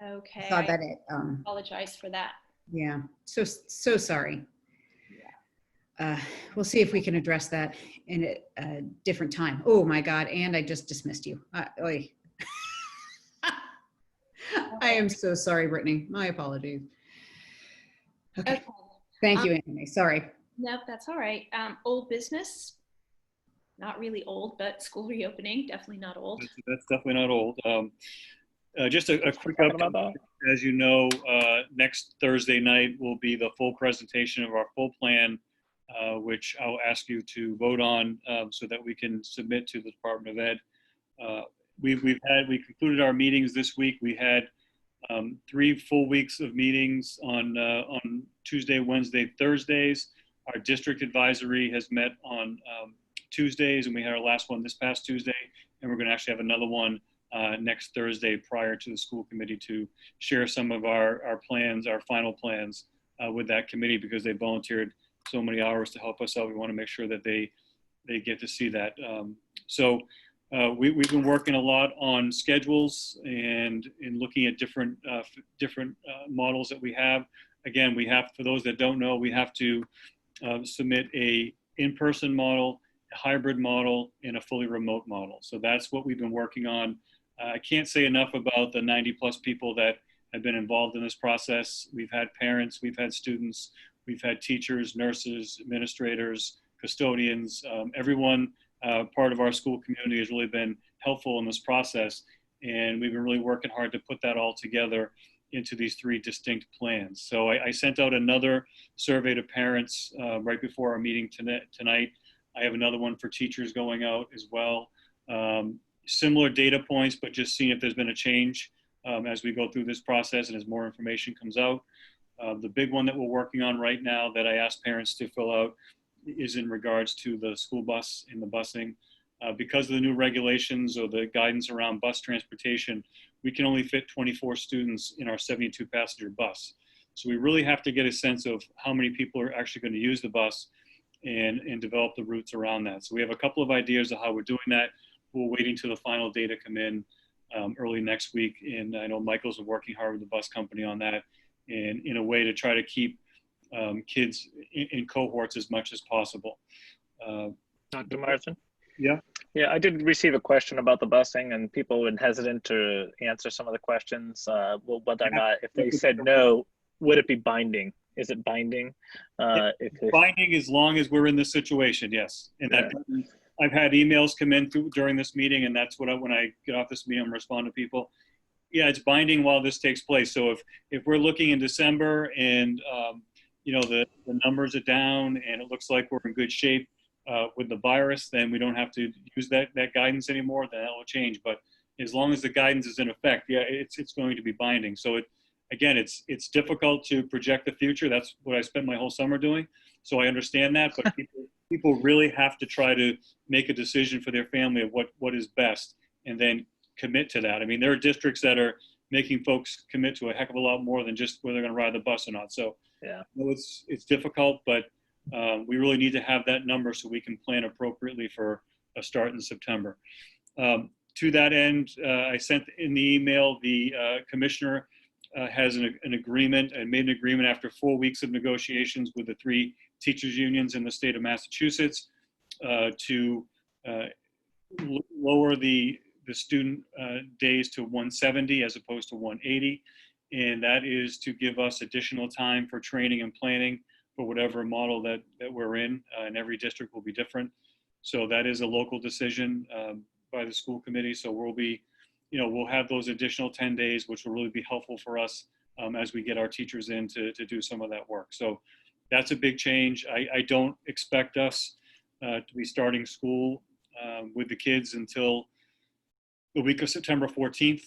okay. I saw that apologize for that. Yeah, so sorry. We'll see if we can address that in a different time. Oh my God, and I just dismissed you. I am so sorry, Brittany. My apologies. Okay. Thank you, anyway. Sorry. Nope, that's all right. Old business, not really old, but school reopening, definitely not old. That's definitely not old. Just a quick update. As you know, next Thursday night will be the full presentation of our full plan, which I'll ask you to vote on so that we can submit to the Department of Ed. We concluded our meetings this week. We had 3 full weeks of meetings on Tuesday, Wednesday, Thursdays. Our district advisory has met on Tuesdays, and we had our last one this past Tuesday, and we're going to actually have another one next Thursday prior to the school committee to share some of our plans, our final plans with that committee, because they volunteered so many hours to help us out. We want to make sure that they get to see that. So We've been working a lot on schedules and in looking at different models that we have. Again, we have, for those that don't know, we have to submit a in-person model, a hybrid model, and a fully remote model. So that's what we've been working on. I can't say enough about the 90+ people that have been involved in this process. We've had parents, we've had students, we've had teachers, nurses, administrators, custodians, everyone part of our school community has really been helpful in this process. And we've been really working hard to put that all together into these 3 distinct plans. So I sent out another survey to parents right before our meeting tonight. I have another one for teachers going out as well. Similar data points, but just seeing if there's been a change as we go through this process and as more information comes out. The big one that we're working on right now that I asked parents to fill out is in regards to the school bus and the busing. Because of the new regulations or the guidance around bus transportation, we can only fit 24 students in our 72 passenger bus. So we really have to get a sense of how many people are actually going to use the bus and develop the routes around that. So we have a couple of ideas of how we're doing that. We're waiting till the final data come in early next week. And I know Michael's working hard with the bus company on that, and in a way to try to keep kids in cohorts as much as possible. Dr. Marsden? Yeah. Yeah, I did receive a question about the busing, and people were hesitant to answer some of the questions. Well, whether or not, if they said no, would it be binding? Is it binding? Binding as long as we're in this situation, yes. And I've had emails come in during this meeting, and that's what when I get off this meeting, I'm responding to people. Yeah, it's binding while this takes place. So if we're looking in December and the numbers are down and it looks like we're in good shape with the virus, then we don't have to use that guidance anymore. Then that will change. But as long as the guidance is in effect, yeah, it's going to be binding. So it's difficult to project the future. That's what I spent my whole summer doing. So I understand that, but people really have to try to make a decision for their family of what is best and then commit to that. I mean, there are districts that are making folks commit to a heck of a lot more than just whether they're going to ride the bus or not. So yeah, it's difficult, but we really need to have that number so we can plan appropriately for a start in September. To that end, I sent in the email, the commissioner has an agreement and made an agreement after 4 weeks of negotiations with the 3 teachers unions in the state of Massachusetts to lower the student days to 170 as opposed to 180. And that is to give us additional time for training and planning for whatever model that we're in, and every district will be different. So that is a local decision by the school committee. So we'll have those additional 10 days, which will really be helpful for us as we get our teachers in to do some of that work. So that's a big change. I don't expect us to be starting school with the kids until the week of September 14th,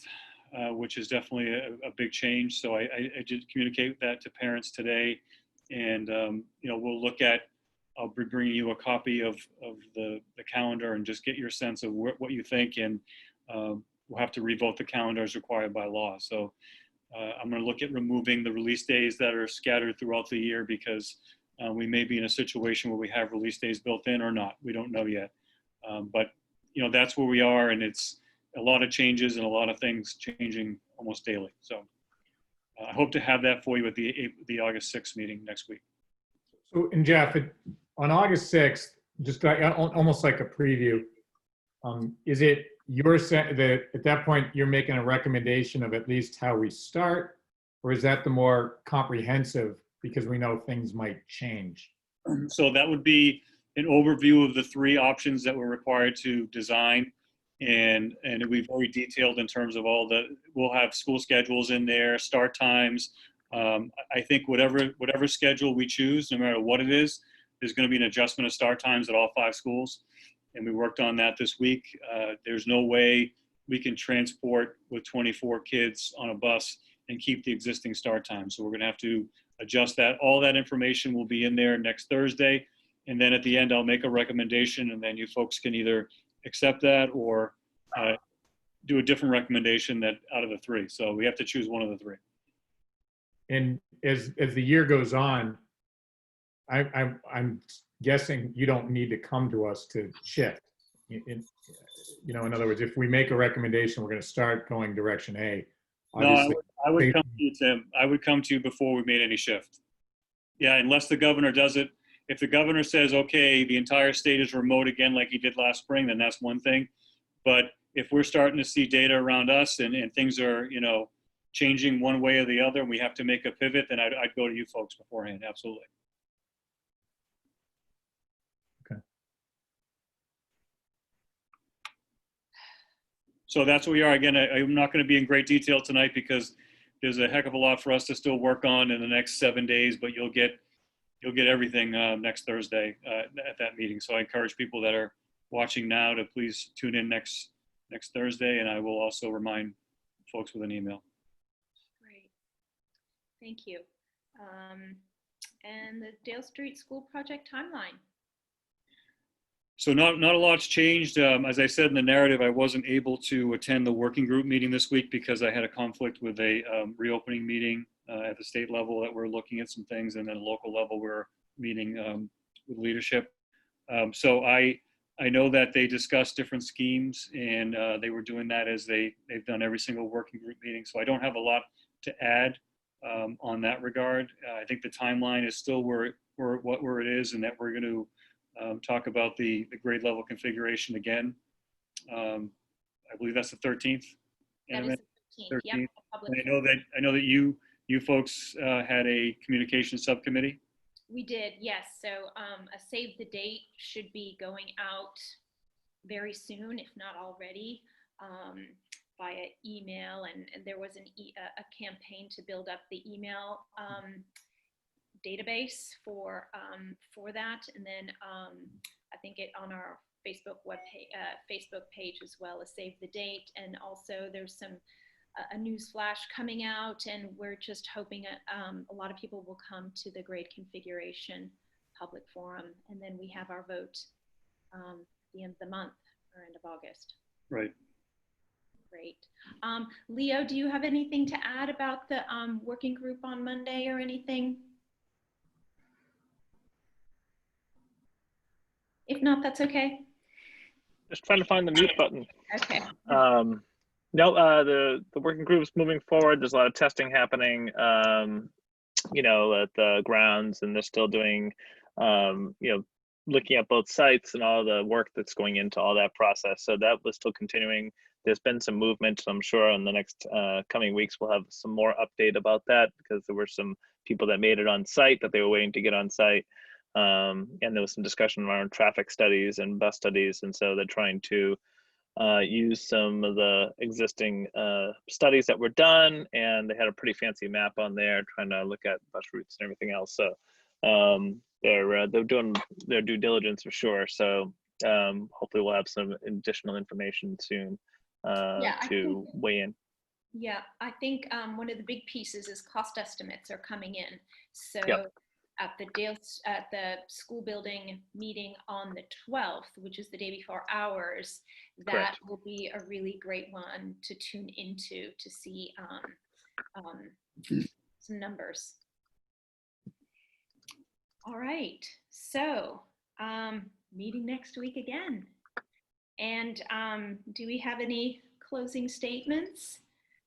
which is definitely a big change. So I did communicate that to parents today. And, we'll look at, I'll be bringing you a copy of the calendar and just get your sense of what you think. And we'll have to revote the calendar as required by law. So I'm going to look at removing the release days that are scattered throughout the year because we may be in a situation where we have release days built in or not. We don't know yet. But, that's where we are. And it's a lot of changes and a lot of things changing almost daily. So I hope to have that for you at the August 6th meeting next week. So, and Jeff, on August 6th, just almost like a preview, is it your sense that at that point you're making a recommendation of at least how we start, or is that the more comprehensive because we know things might change? So that would be an overview of the 3 options that we're required to design. And we've very detailed in terms of we'll have school schedules in there, start times. I think whatever schedule we choose, no matter what it is, there's going to be an adjustment of start times at all 5 schools. And we worked on that this week. There's no way we can transport with 24 kids on a bus and keep the existing start time. So we're going to have to adjust that. All that information will be in there next Thursday. And then at the end, I'll make a recommendation, and then you folks can either accept that or do a different recommendation that out of the 3. So we have to choose one of the 3. And as the year goes on, I'm guessing you don't need to come to us to shift. in other words, if we make a recommendation, we're going to start going direction A. No, Obviously, I would come to you, Tim. I would come to you before we made any shift. Yeah, unless the governor does it. If the governor says, okay, the entire state is remote again like he did last spring, then that's one thing. But if we're starting to see data around us and things are, changing one way or the other, and we have to make a pivot, then I'd go to you folks beforehand, absolutely. Okay. So that's where we are. Again, I'm not going to be in great detail tonight because there's a heck of a lot for us to still work on in the next 7 days, but you'll get everything next Thursday at that meeting. So I encourage people that are watching now to please tune in next Thursday, and I will also remind folks with an email. Great, thank you. And the Dale Street School project timeline. So not a lot's changed. As I said in the narrative, I wasn't able to attend the working group meeting this week because I had a conflict with a reopening meeting at the state level that we're looking at some things, and then a local level we're meeting with leadership. So I know that they discussed different schemes, and they were doing that as they've done every single working group meeting. So I don't have a lot to add on that regard. I think the timeline is still where it is, and that we're going to talk about the grade level configuration again. I believe that's the 13th. That is the 13th. Yep, and I know that you folks had a communication subcommittee. We did, yes. So a save the date should be going out very soon, if not already, via email. And there was a campaign to build up the email database for that, and then I think it on our Facebook page as well as save the date, and also there's a news flash coming out, and we're just hoping a lot of people will come to the grade configuration public forum, and then we have our vote at the end of the month or end of August. Right. Great. Leo, do you have anything to add about the working group on Monday or anything? If not, that's okay. Just trying to find the mute button. Okay. No, the working group's moving forward. There's a lot of testing happening, at the grounds, and they're still doing, looking at both sites and all the work that's going into all that process. So that was still continuing. There's been some movement. So I'm sure in the next coming weeks, we'll have some more update about that, because there were some people that made it on site that they were waiting to get on site. And there was some discussion around traffic studies and bus studies. And so they're trying to use some of the existing studies that were done, and they had a pretty fancy map on there trying to look at bus routes and everything else. So they're doing their due diligence for sure. So hopefully we'll have some additional information soon to weigh in. Yeah, I think one of the big pieces is cost estimates are coming in. So yep. At the school building meeting on the 12th, which is the day before ours, that Correct. will be a really great one to tune into to see some numbers. All right, so meeting next week again. And do we have any closing statements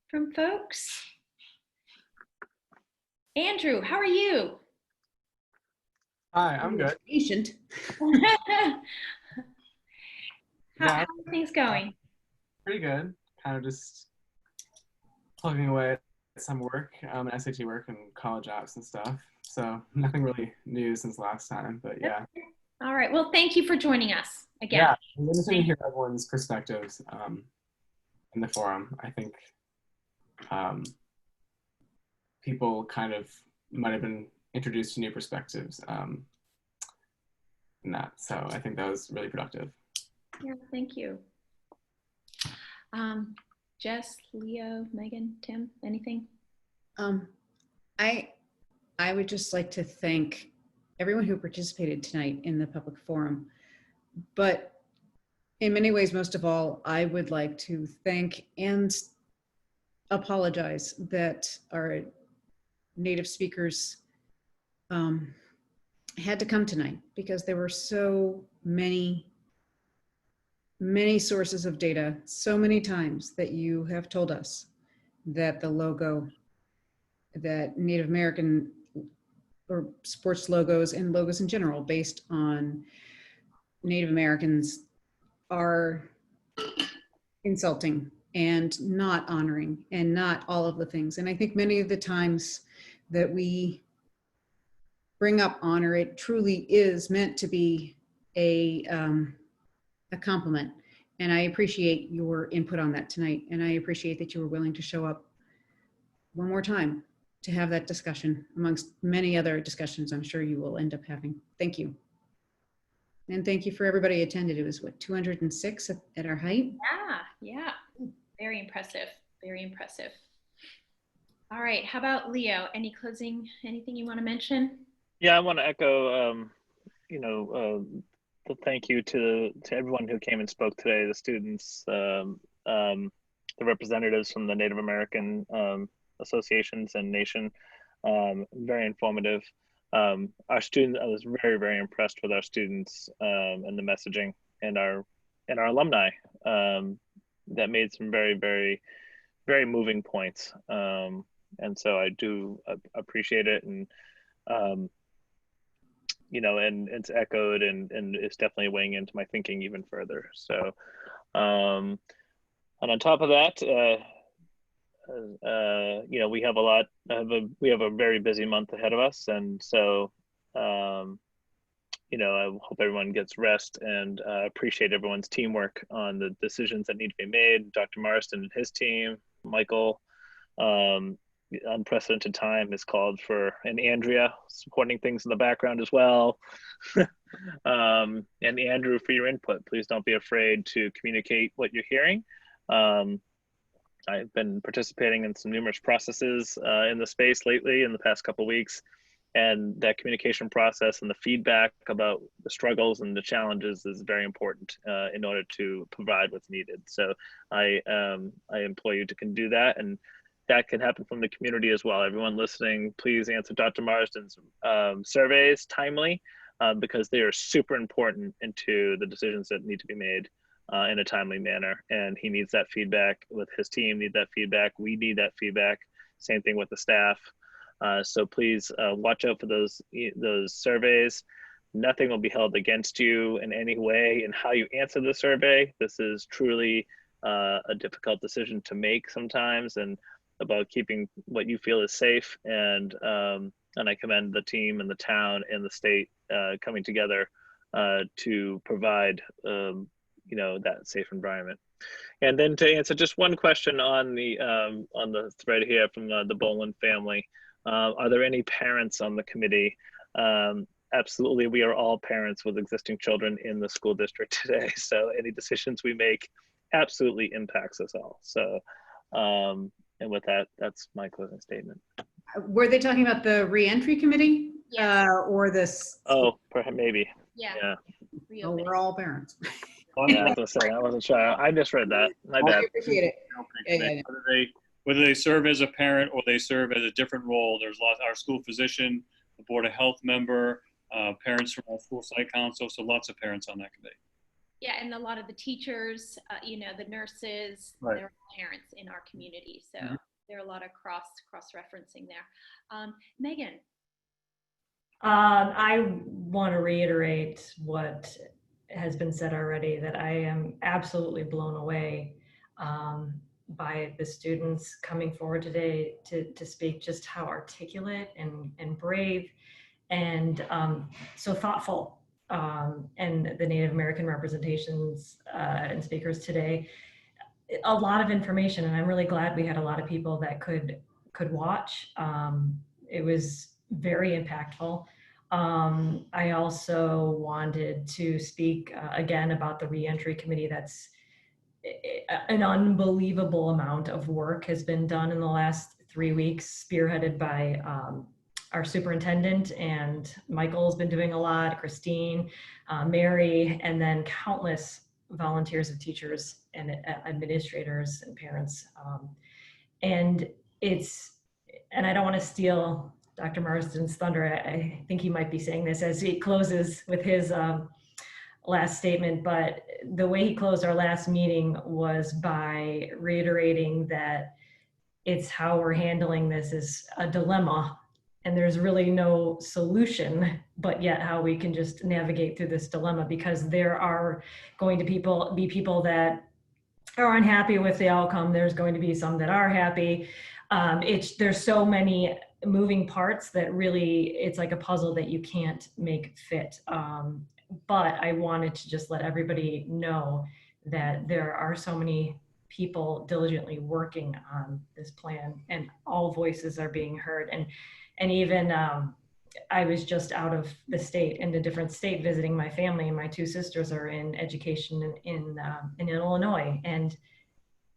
from folks? Andrew, how are you? Hi, I'm good. Patient. How are things going? Pretty good. Kind of just plugging away at some work, SAT work and college apps and stuff. So nothing really new since last time, but yeah. All right. Well, thank you for joining us again. Yeah, I'm interested to hear everyone's perspectives in the forum. I think people kind of might have been introduced to new perspectives in that. So I think that was really productive. Yeah, thank you. Jess, Leo, Megan, Tim, anything? I would just like to thank everyone who participated tonight in the public forum. But in many ways, most of all, I would like to thank and apologize that our native speakers had to come tonight, because there were so many many sources of data, so many times that you have told us that the logo, that Native American or sports logos and logos in general based on Native Americans are insulting and not honoring and not all of the things. And I think many of the times that we bring up honor, it truly is meant to be a compliment. And I appreciate your input on that tonight. And I appreciate that you were willing to show up one more time to have that discussion amongst many other discussions I'm sure you will end up having. Thank you. And thank you for everybody who attended. It was what, 206 at our height? Yeah. Very impressive. Very impressive. All right. How about Leo? Anything you want to mention? Yeah, I want to echo, the thank you to everyone who came and spoke today, the students, the representatives from the Native American associations and nation. Very informative. Our students, I was very, very impressed with our students and the messaging, and our alumni that made some very, very, very moving points. And so I do appreciate it, and and it's echoed and it's definitely weighing into my thinking even further. So, and on top of that, we have we have a very busy month ahead of us, and so I hope everyone gets rest, and appreciate everyone's teamwork on the decisions that need to be made. Dr. Marston and his team, Michael, unprecedented time has called for, and Andrea supporting things in the background as well. And Andrew, for your input, please don't be afraid to communicate what you're hearing. I've been participating in some numerous processes in the space lately in the past couple of weeks, and that communication process and the feedback about the struggles and the challenges is very important in order to provide what's needed. So I implore you to do that, and that can happen from the community as well. Everyone listening, please answer Dr. Marsden's surveys timely, because they are super important into the decisions that need to be made in a timely manner. And he needs that feedback, with his team need that feedback. We need that feedback. Same thing with the staff. So please watch out for those surveys. Nothing will be held against you in any way in how you answer the survey. This is truly a difficult decision to make sometimes, and about keeping what you feel is safe. And I commend the team and the town and the state coming together to provide that safe environment. And then to answer just one question on the thread here from the Boland family, are there any parents on the committee? Absolutely, we are all parents with existing children in the school district today. So any decisions we make absolutely impacts us all. So, and with that, that's my closing statement. Were they talking about the reentry committee? Yes. Or this? Oh, perhaps, maybe. Yeah. Oh, we're all parents. Yeah, I was gonna say, I wasn't sure. I misread that. My bad. I appreciate it. Yeah. Whether they serve as a parent or they serve as a different role, there's our school physician, the Board of Health member, parents from our school site council, so lots of parents on that committee. Yeah, and a lot of the teachers, the nurses, Right. they're parents in our community. So there are a lot of cross-referencing there. Megan. I want to reiterate what has been said already, that I am absolutely blown away by the students coming forward today to speak, just how articulate and brave and so thoughtful. And the Native American representations and speakers today, a lot of information, and I'm really glad we had a lot of people that could watch. It was very impactful. I also wanted to speak again about the reentry committee. That's an unbelievable amount of work has been done in the last 3 weeks, spearheaded by our superintendent, and Michael's been doing a lot, Christine, Mary, and then countless volunteers of teachers and administrators and parents. And I don't want to steal Dr. Marsden's thunder. I think he might be saying this as he closes with his last statement, but the way he closed our last meeting was by reiterating that it's how we're handling this is a dilemma, and there's really no solution, but yet how we can just navigate through this dilemma, because there are going to be people that are unhappy with the outcome. There's going to be some that are happy. There's so many moving parts that really, it's like a puzzle that you can't make fit. But I wanted to just let everybody know that there are so many people diligently working on this plan, and all voices are being heard. And even I was just out of the state, in a different state, visiting my family, and my two sisters are in education in Illinois, and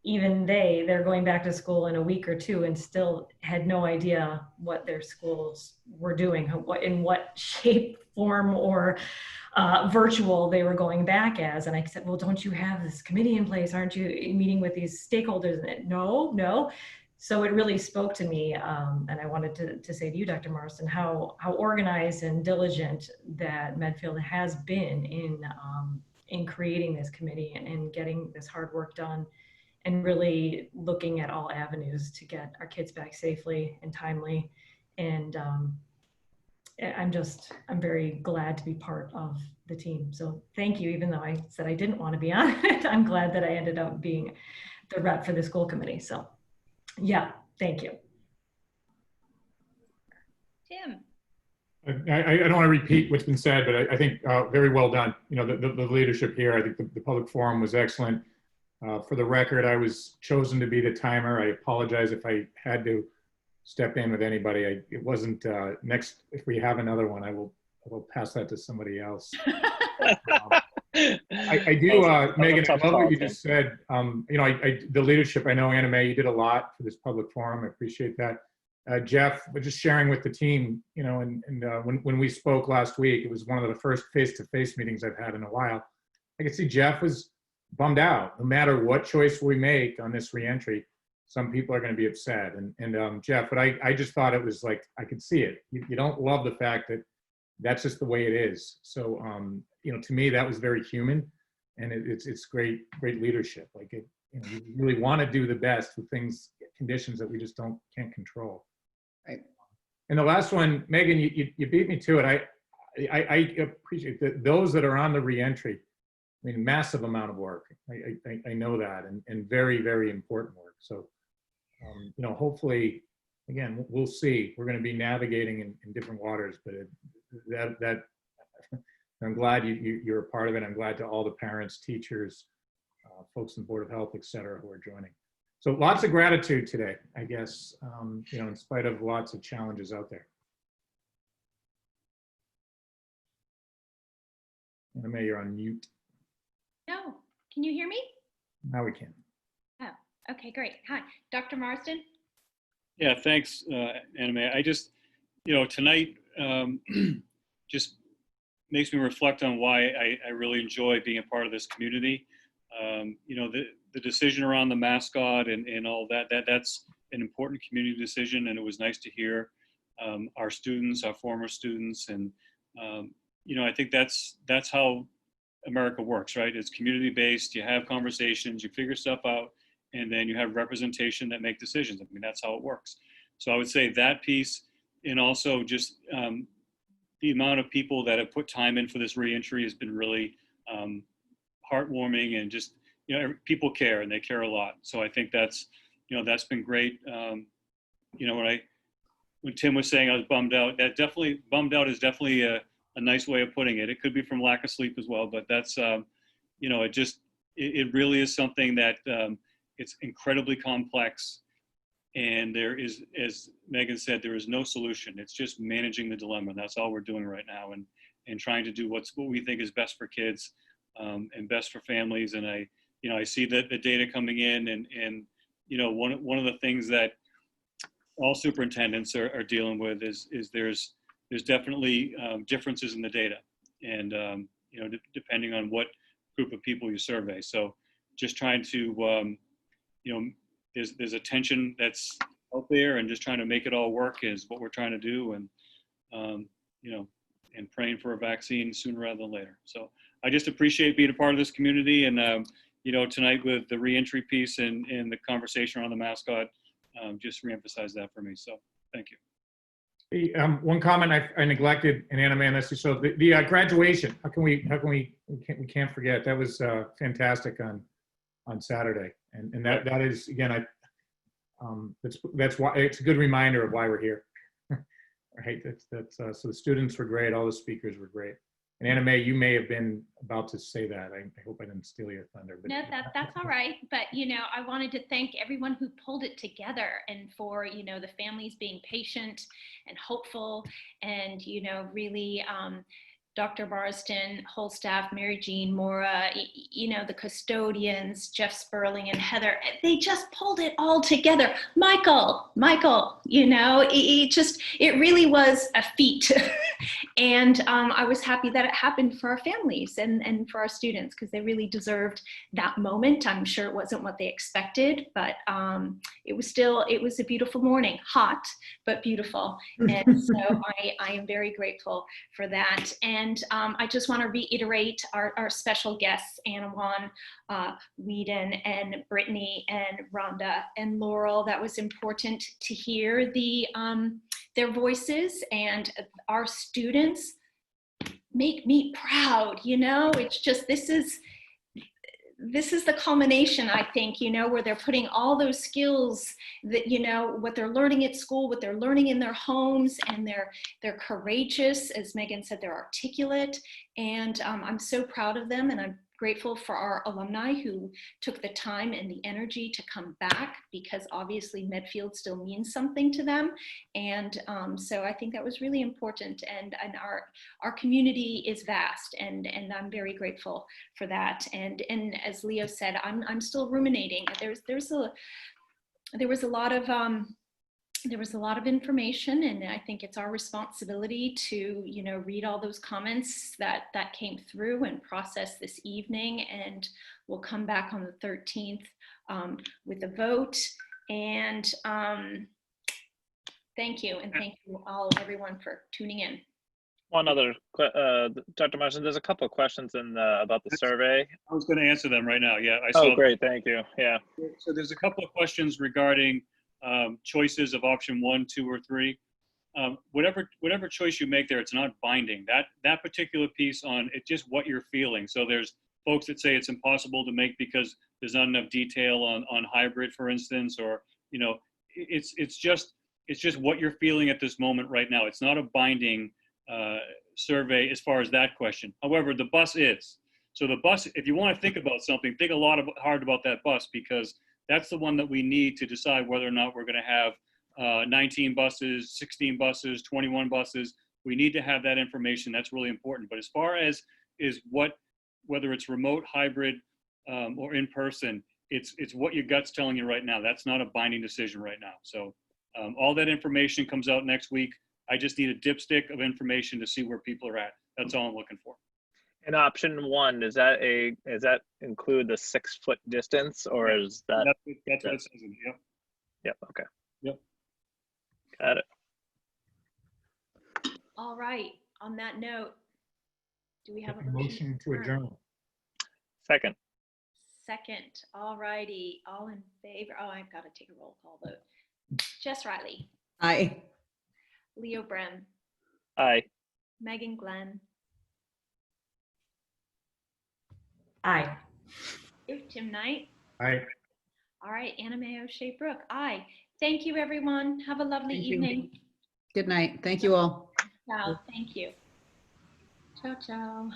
even they're going back to school in a week or two, and still had no idea what their schools were doing, in what shape, form, or virtual they were going back as. And I said, well, don't you have this committee in place? Aren't you meeting with these stakeholders? And no. So it really spoke to me, and I wanted to say to you, Dr. Marston, how organized and diligent that Medfield has been in creating this committee and getting this hard work done, and really looking at all avenues to get our kids back safely and timely. And I'm very glad to be part of the team. So thank you, even though I said I didn't want to be on it. I'm glad that I ended up being the rep for the school committee. So yeah, thank you. Tim. I don't want to repeat what's been said, but I think very well done. You know, the leadership here, I think the public forum was excellent. For the record, I was chosen to be the timer. I apologize if I had to step in with anybody. It wasn't next. If we have another one, I will pass that to somebody else. I do, Megan, I love what you just said. You know, the leadership, I know, Anna Mae, you did a lot for this public forum. I appreciate that. Jeff, just sharing with the team, you know, and when we spoke last week, it was one of the first face-to-face meetings I've had in a while. I could see Jeff was bummed out. No matter what choice we make on this reentry, some people are going to be upset. And Jeff, but I just thought it was like, I could see it. You don't love the fact that that's just the way it is. So, you know, to me, that was very human, and it's great leadership. Like, you know, you really want to do the best with conditions that we just can't control. Right. And the last one, Megan, you beat me to it. I appreciate that those that are on the reentry. I mean, massive amount of work. I know that, and very, very important work. So, you know, hopefully, again, we'll see. We're going to be navigating in different waters, but that I'm glad you're a part of it. I'm glad to all the parents, teachers, folks in the Board of Health, et cetera, who are joining. So lots of gratitude today, I guess, you know, in spite of lots of challenges out there. Anna Mae, you're on mute. No, can you hear me? Now we can. Oh, okay, great. Hi, Dr. Marsden. Yeah, thanks, Anna Mae. I just, you know, tonight just makes me reflect on why I really enjoy being a part of this community. You know, the decision around the mascot and all that's an important community decision, and it was nice to hear our students, our former students, and you know, I think that's how America works, right? It's community-based. You have conversations, you figure stuff out, and then you have representation that make decisions. I mean, that's how it works. So I would say that piece, and also just the amount of people that have put time in for this reentry has been really heartwarming, and just, you know, people care, and they care a lot. So I think that's, you know, that's been great. You know, when Tim was saying I was bummed out, bummed out is definitely a nice way of putting it. It could be from lack of sleep as well, but that's, you know, it really is something that it's incredibly complex, and there is, as Megan said, there is no solution. It's just managing the dilemma. That's all we're doing right now, and trying to do what we think is best for kids and best for families. And I see that the data coming in, and you know, one of the things that all superintendents are dealing with is there's definitely differences in the data, and you know, depending on what group of people you survey. So just trying to, you know, there's a tension that's out there, and just trying to make it all work is what we're trying to do, and you know, and praying for a vaccine sooner rather than later. So I just appreciate being a part of this community, and you know, tonight with the reentry piece and the conversation around the mascot, just reemphasize that for me. So thank you. One comment I neglected in Anna Man, so the graduation. We can't forget that was fantastic on Saturday, and that is again that's why it's a good reminder of why we're here. Right? That's so the students were great, all the speakers were great. And Anna Mae, you may have been about to say that. I hope I didn't steal your thunder. But no, that's all right. But, you know, I wanted to thank everyone who pulled it together, and for, you know, the families being patient and hopeful, and, you know, really Dr. Marsden, whole staff, Mary Jean, Maura, you know, the custodians, Jeff Sperling and Heather, they just pulled it all together. Michael, you know, it really was a feat. And I was happy that it happened for our families and for our students, because they really deserved that moment. I'm sure it wasn't what they expected, but it was a beautiful morning, hot, but beautiful. And so I am very grateful for that. And I just want to reiterate our special guests, Anna Juan, Whedon, and Brittany, and Rhonda, and Laurel. That was important to hear their voices, and our students make me proud. You know, it's just, this is the culmination, I think, you know, where they're putting all those skills that, you know, what they're learning at school, what they're learning in their homes, and they're courageous. As Megan said, they're articulate, and I'm so proud of them, and I'm grateful for our alumni who took the time and the energy to come back, because obviously Medfield still means something to them. And so I think that was really important, and our community is vast, and I'm very grateful for that. And as Leo said, I'm still ruminating. There was a lot of information, and I think it's our responsibility to, you know, read all those comments that came through and process this evening. And we'll come back on the 13th with a vote. And thank you, and thank you all, everyone, for tuning in. One other, Dr. Marsden, there's a couple of questions about the survey. I was going to answer them right now. Yeah, I saw. Oh, great, thank you. Yeah. So there's a couple of questions regarding choices of option 1, 2, or 3. Whatever choice you make there, it's not binding. That particular piece on it's just what you're feeling. So there's folks that say it's impossible to make because there's not enough detail on hybrid, for instance, or, you know, it's just what you're feeling at this moment right now. It's not a binding survey as far as that question. However, the bus is. So the bus, if you want to think about something, think hard about that bus, because that's the one that we need to decide whether or not we're going to have 19 buses, 16 buses, 21 buses. We need to have that information. That's really important. But as far as whether it's remote, hybrid, or in person, it's what your gut's telling you right now. That's not a binding decision right now. So all that information comes out next week. I just need a dipstick of information to see where people are at. That's all I'm looking for. And option 1, does that include the 6-foot distance, or is that? That's what it says. Yep. Yep. Okay. Yep. Got it. All right. On that note, do we have a motion to adjourn? Second. Second. All righty. All in favor? Oh, I've got to take a roll call vote. Jess Riley. Aye. Leo Brem. Aye. Megan Glenn. Aye. Tim Knight. Aye. All right, Anna Mae O'Shea Brooke. Aye. Thank you, everyone. Have a lovely evening. Good night. Thank you all. Ciao. Thank you. Ciao, ciao.